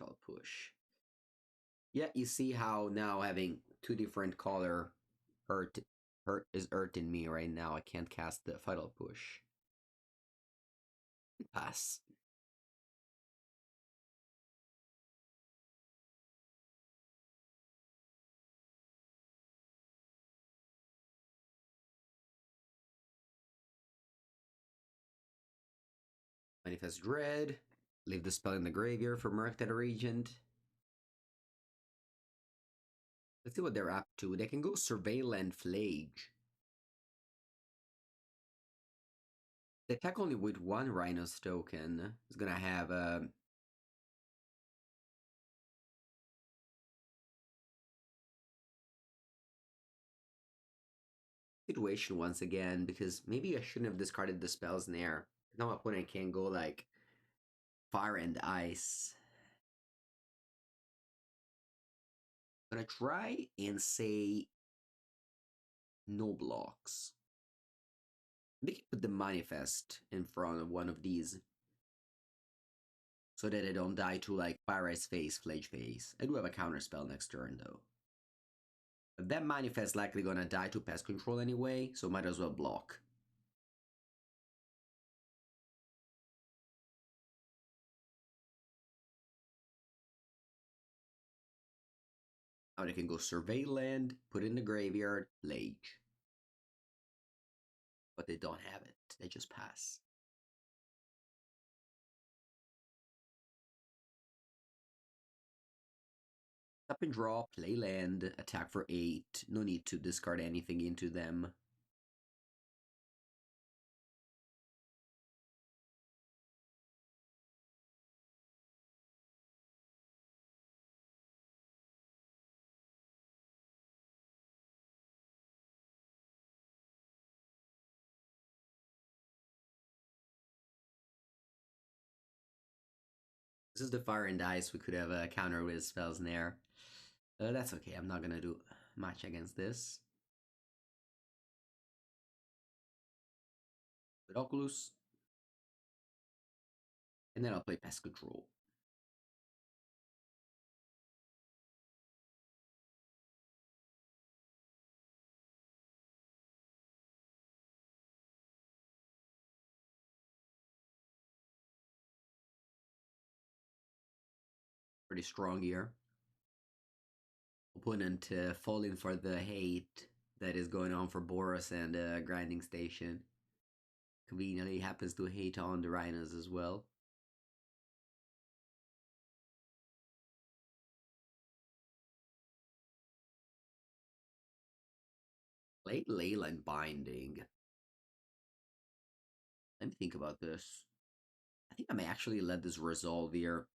I'll push. Yeah, you see how now having two different color hurt is hurting me right now. I can't cast the Fatal Push. Pass. Manifest Dread. Leave the spell in the graveyard for Murktide Regent. Let's see what they're up to. They can go Surveillant Flage. They attack only with one Rhinos token. It's gonna have a situation once again because maybe I shouldn't have discarded the spells in air. Now my opponent can go like fire and ice. I'm gonna try and say no blocks. They can put the manifest in front of one of these so that I don't die to like fire ice face, flage face. I do have a counter spell next turn though. But that manifest likely gonna die to pest control anyway, so might as well block. Now they can go survey land, put in the graveyard, Lage. But they don't have it. They just pass. Up and draw, play land, attack for 8. No need to discard anything into them. This is the fire and ice. We could have a counter with spells in there. That's okay. I'm not gonna do much against this. With Oculus. And then I'll play Pest Control. Pretty strong here. Opponent falling for the hate that is going on for Boros and Grinding Station. Conveniently happens to hate on the Rhinos as well. Late Leyland Binding. Let me think about this. I think I may actually let this resolve here.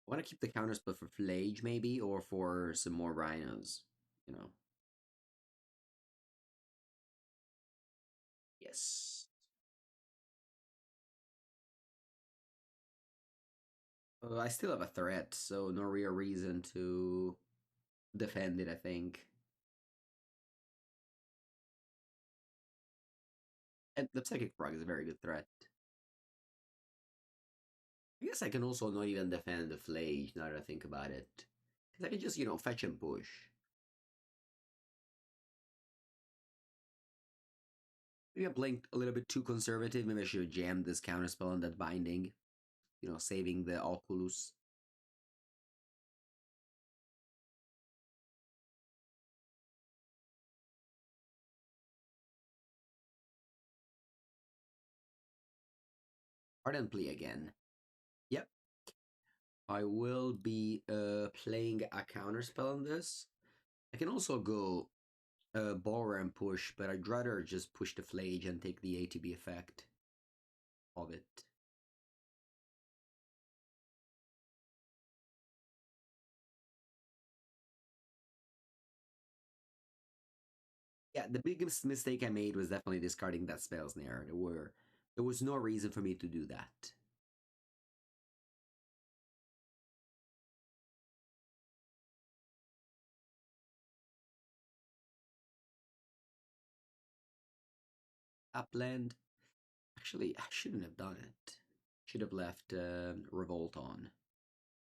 I want to keep the counterspell for Flage, maybe, or for some more Rhinos. You know. Yes. I still have a threat, so no real reason to defend it, I think. And the Psychic Frog is a very good threat. I guess I can also not even defend the Flage now that I think about it. Because I can just, fetch and push. Maybe I'm playing a little bit too conservative. Maybe I should have jammed this counterspell on that binding. Saving the Oculus. Ardently again. Yep. I will be playing a counterspell on this. I can also go borrow and push, but I'd rather just push the Flage and take the ATB effect of it. Yeah, the biggest mistake I made was definitely discarding that spell snare. There was no reason for me to do that. Upland. Actually, I shouldn't have done it. Should have left Revolt on.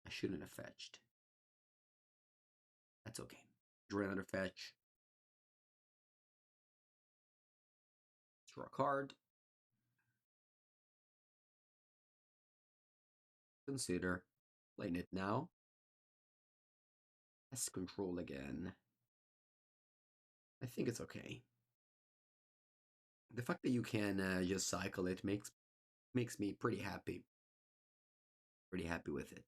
I shouldn't have fetched. That's okay. Draw another fetch. Draw a card. Consider. Playing it now. Let's control again. I think it's okay. The fact that you can just cycle it makes me pretty happy. Pretty happy with it.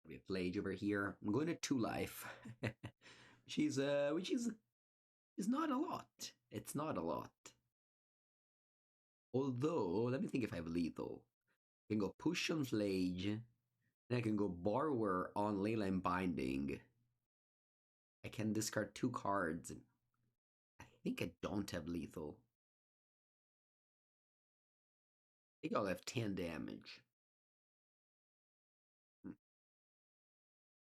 We have Flage over here. I'm going to 2 life, which is not a lot. It's not a lot. Although, let me think if I have lethal. I can go push on Flage, and I can go Borrower on Leyline Binding. I can discard 2 cards. I think I don't have lethal. I think I'll have 10 damage.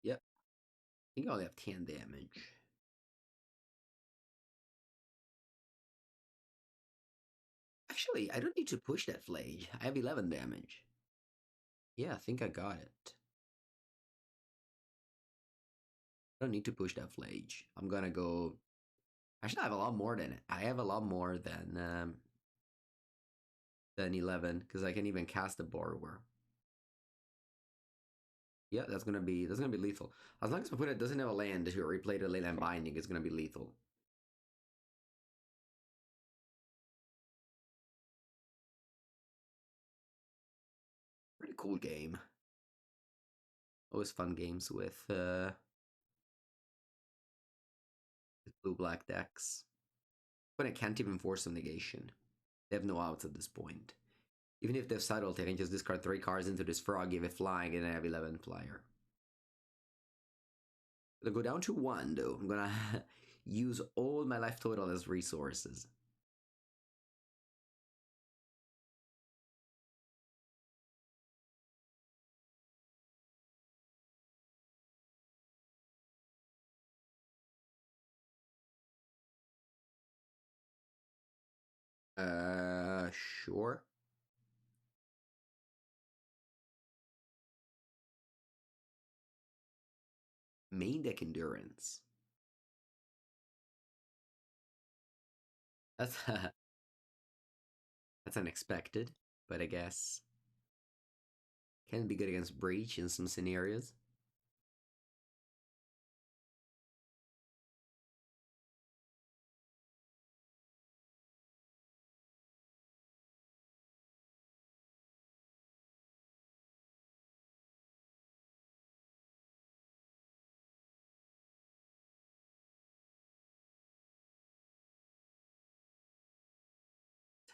Yep. I think I'll have 10 damage. Actually, I don't need to push that Flage. I have 11 damage. Yeah, I think I got it. I don't need to push that Flage. I'm gonna go. Actually, I have a lot more than it. I have a lot more than 11 because I can even cast a Borrower. Yeah, that's gonna be lethal. As long as my opponent doesn't have a land to replay the Leyland Binding, it's gonna be lethal. Pretty cool game. Always fun games with blue-black decks. But I can't even force a negation. They have no outs at this point. Even if they have subtlety, I can just discard 3 cards into this frog, give it flying, and I have 11 flyer. I'll go down to 1 though. I'm gonna use all my life total as resources. Sure. Main deck endurance. That's that's unexpected, but I guess can be good against breach in some scenarios.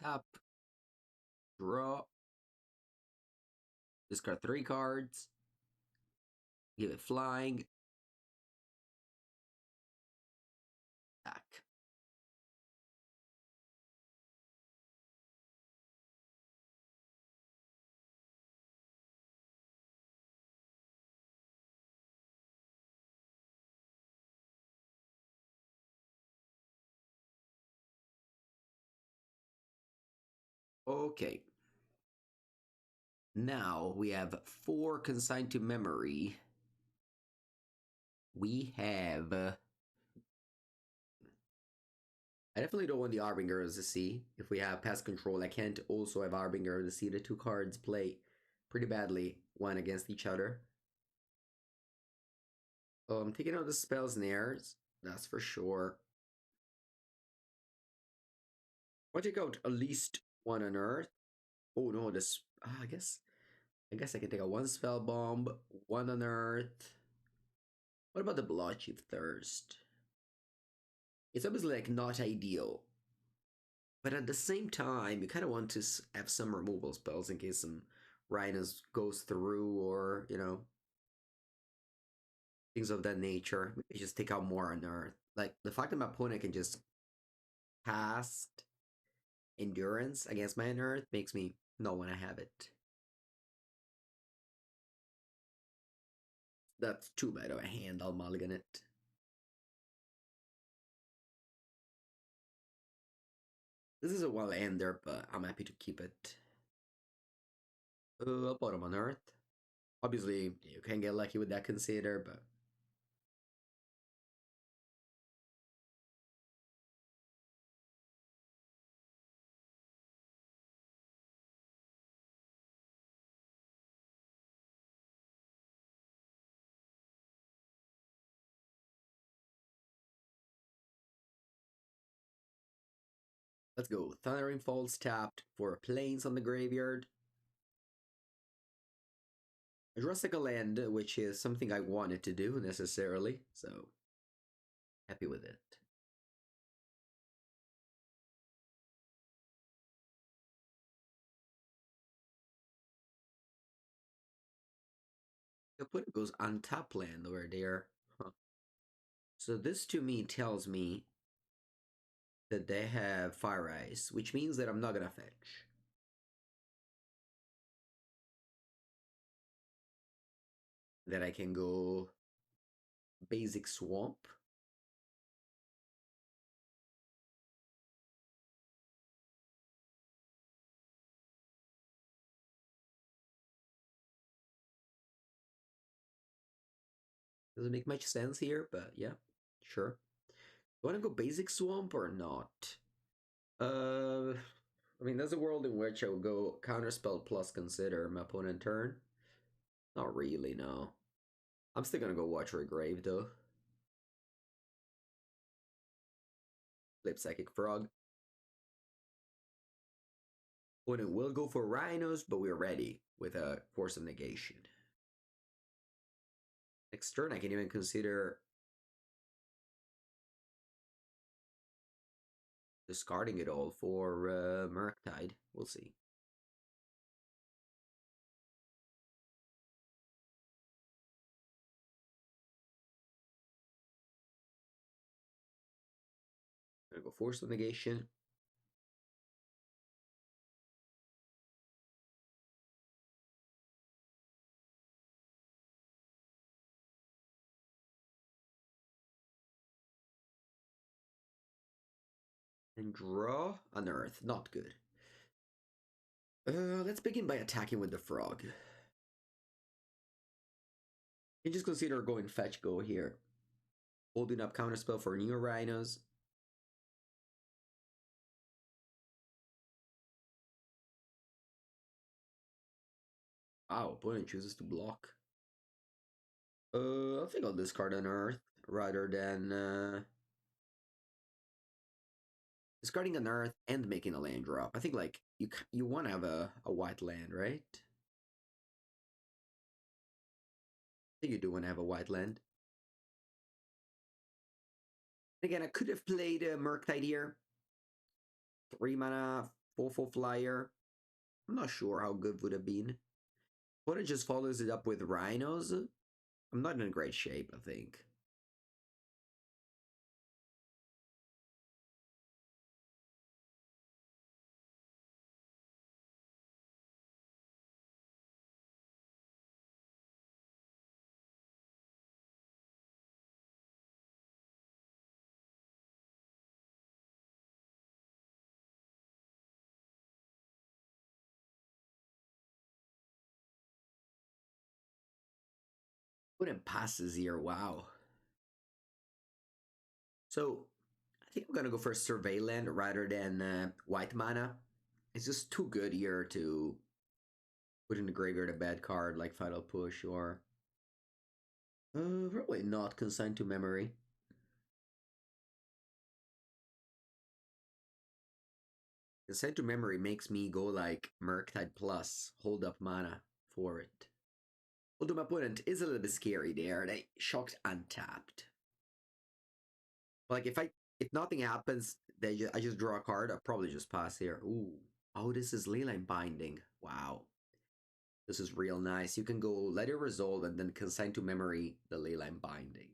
Tap, draw, discard 3 cards, give it flying, attack. Okay. Now we have 4 consigned to memory. We have. I definitely don't want the Arbingers to see. If we have pest control, I can't also have Arbinger to see the 2 cards play pretty badly one against each other. I'm taking out the spells snares, that's for sure. I'll take out at least 1 on Earth. Oh no, this. I guess I can take a 1 spell bomb, 1 on Earth. What about the Bloodchief Thirst? It's obviously like not ideal, but at the same time, you kind of want to have some removal spells in case some Rhinos goes through, or things of that nature. Maybe just take out more on Earth. Like the fact that my opponent can just cast Endurance against my Unearth makes me not want to have it. That's too bad of a hand. I'll mulligan it. This is a well ender, but I'm happy to keep it. I'll put him on Earth. Obviously, you can get lucky with that consider, but let's go. Thundering Falls tapped for planes on the graveyard. I draw a land, which is something I wanted to do necessarily, so happy with it. The opponent goes untap land over there. Huh. So this to me tells me that they have Fire Ice, which means that I'm not gonna fetch. That I can go basic Swamp. Doesn't make much sense here, but yeah, sure. Do I want to go basic Swamp or not? I mean, there's a world in which I would go Counterspell plus Consider my opponent turn. Not really, no. I'm still gonna go Watch Grave though. Flip Psychic Frog. Opponent will go for Rhinos, but we're ready with a Force of Negation. Next turn, I can even consider discarding it all for Murktide. We'll see. I'm gonna go Force of Negation. And draw Unearth. Not good. Let's begin by attacking with the frog. You just consider going fetch go here. Holding up counterspell for new Rhinos. Wow, opponent chooses to block. I think I'll discard Unearth rather than discarding Unearth and making a land drop. I think like you want to have a white land, right? I think you do want to have a white land. Again, I could have played Murktide here. 3 mana, 4/4 flyer. I'm not sure how good would have been. Opponent just follows it up with Rhinos. I'm not in great shape, I think. Opponent passes here, wow. So, I think I'm gonna go for Surveillant rather than white mana. It's just too good here to put in the graveyard a bad card like Final Push or probably not Consigned to Memory. Consigned to Memory makes me go like Murktide plus, hold up mana for it. Although my opponent is a little bit scary there. They shocked untapped. Like if nothing happens, I just draw a card. I'll probably just pass here. Ooh. Oh, this is Leyline Binding. Wow. This is real nice. You can go let it resolve and then consign to memory the Leyline Binding.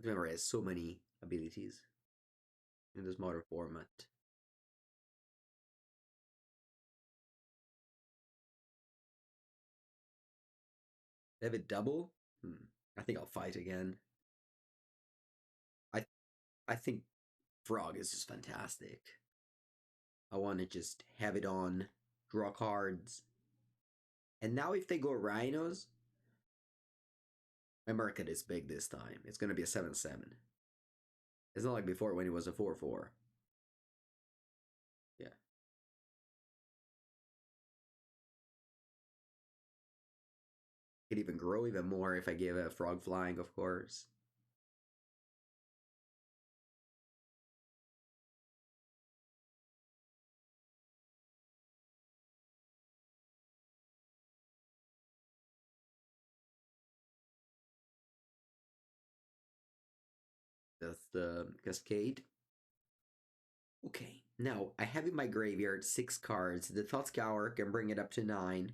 Memory has so many abilities in this modern format. They have it double? I think I'll fight again. I I think Frog is just fantastic. I want to just have it on, draw cards. And now if they go Rhinos, my market is big this time. It's going to be a 7-7. It's not like before when it was a 4-4. Yeah. Could even grow even more if I give a Frog Flying, of course. That's the Cascade. Okay, now I have in my graveyard 6 cards. The Thought Scour can bring it up to 9.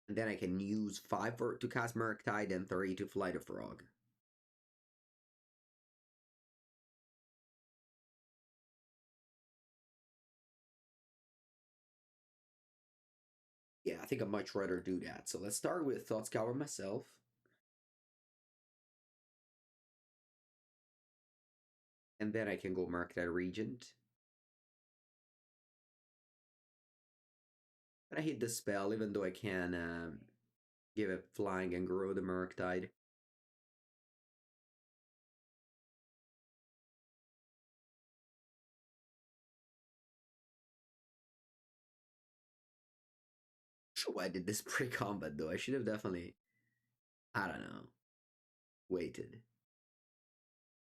And then I can use 5 to cast Murktide and 3 to fly the Frog. Yeah, I think I'd much rather do that. So let's start with Thought Scour myself. And then I can go Murktide Regent. And I hit the spell, even though I can give it flying and grow the Murktide. Sure, why I did this pre-combat though. I should have definitely, I don't know, waited.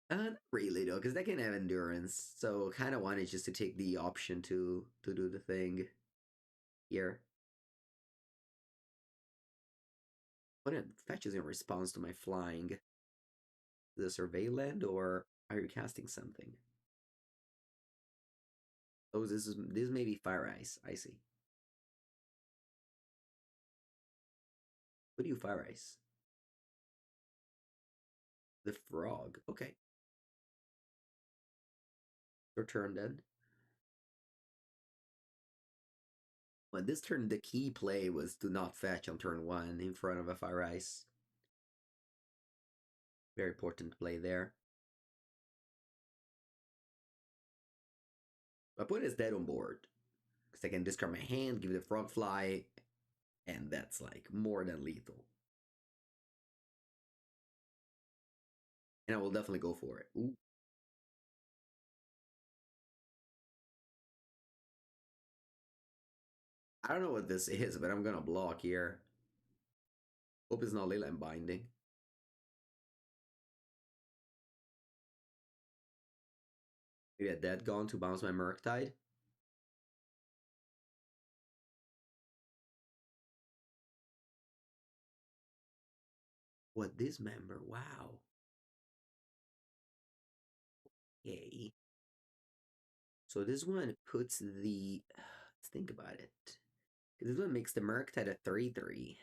Not really though, because they can have endurance. So kind of wanted just to take the option to do the thing here. What it fetches in response to my flying. The survey land, or are you casting something? Oh, this may be Fire Ice. I see. What do you Fire Ice? The frog. Okay. Your turn then. Well, this turn, the key play was to not fetch on turn 1 in front of a Fire Ice. Very important play there. My opponent is dead on board. Because I can discard my hand, give the frog fly, and that's like more than lethal. And I will definitely go for it. Ooh. I don't know what this is, but I'm gonna block here. Hope it's not Leyline Binding. Maybe a Dead Gone to bounce my Murktide. What, Dismember? Wow. Yay. So this one puts the. Let's think about it. This one makes the Murktide a 3-3.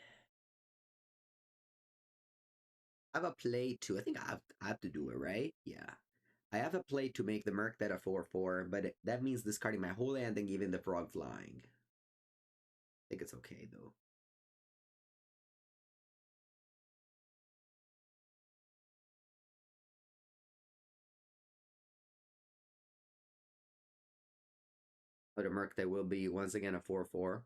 I have a play to. I think I have to do it, right? Yeah. I have a play to make the Murktide a 4-4, but that means discarding my whole hand and giving the frog flying. I think it's okay, though. But the Murktide will be once again a 4-4.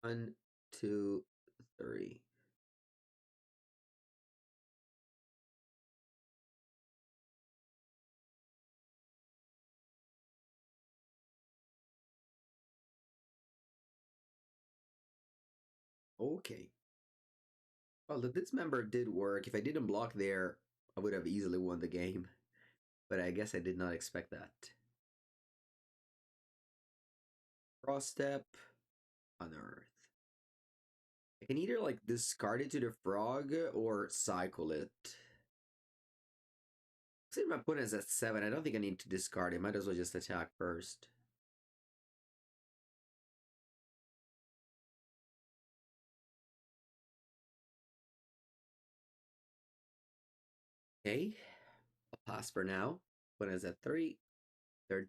One, two, three. Okay. Well, the dismember did work. If I didn't block there, I would have easily won the game. But I guess I did not expect that. Cross step, unearth. I can either like discard it to the frog or cycle it. Since my opponent is at 7, I don't think I need to discard it. Might as well just attack first. Okay, I'll pass for now. Opponent is at 3. They're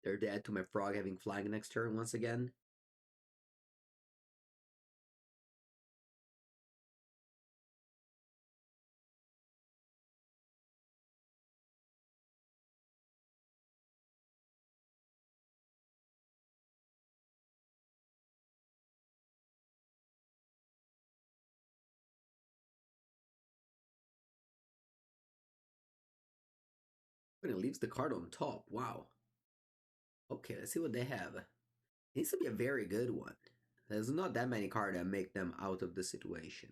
they're dead to my frog having flying next turn once again. Opponent leaves the card on top. Wow. Okay, let's see what they have. It needs to be a very good one. There's not that many cards that make them out of the situation.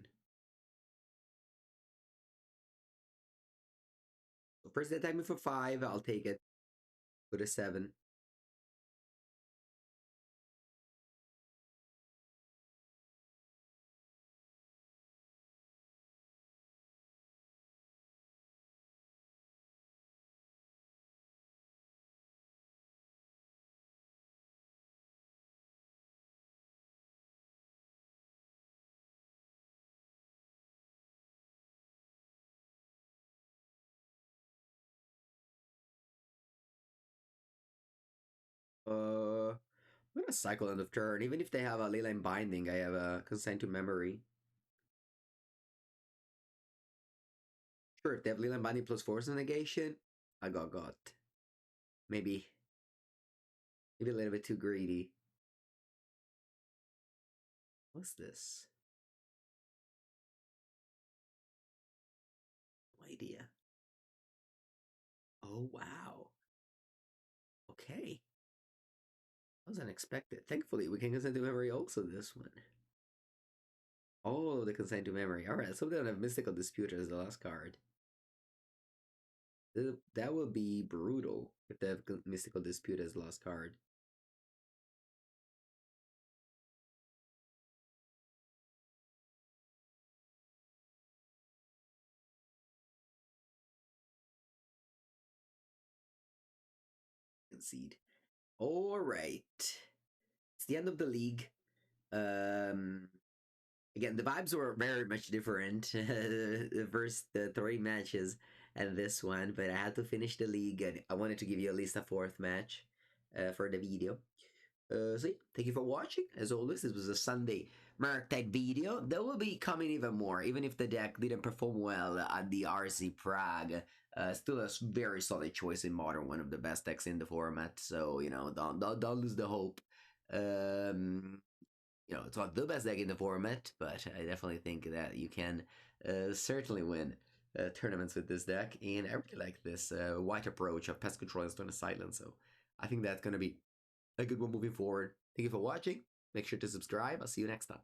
So first they attack me for 5. I'll take it. Put a 7. I'm gonna cycle end of turn. Even if they have a Leyline Binding, I have a Consent to Memory. Sure, if they have Leyline Binding plus Force Negation, I got. Maybe a little bit too greedy. What's this? No idea. Oh, wow. Okay. That was unexpected. Thankfully, we can consent to memory also this one. Oh, the consent to memory. Alright, so we don't have Mystical Disputer as the last card. That would be brutal if they have Mystical Dispute as the last card. Concede. Alright. It's the end of the league. Again, the vibes were very much different. The first 3 matches and this one, but I had to finish the league, and I wanted to give you at least a 4th match for the video. So yeah, thank you for watching. As always, this was a Sunday Merc Deck video. There will be coming even more, even if the deck didn't perform well at the RC Prague. Still a very solid choice in Modern, one of the best decks in the format. So you know, don't lose the hope. You know, it's not the best deck in the format, but I definitely think that you can certainly win tournaments with this deck. And I really like this white approach of Pest Control and Stone of Silence. So I think that's going to be a good one moving forward. Thank you for watching. Make sure to subscribe. I'll see you next time.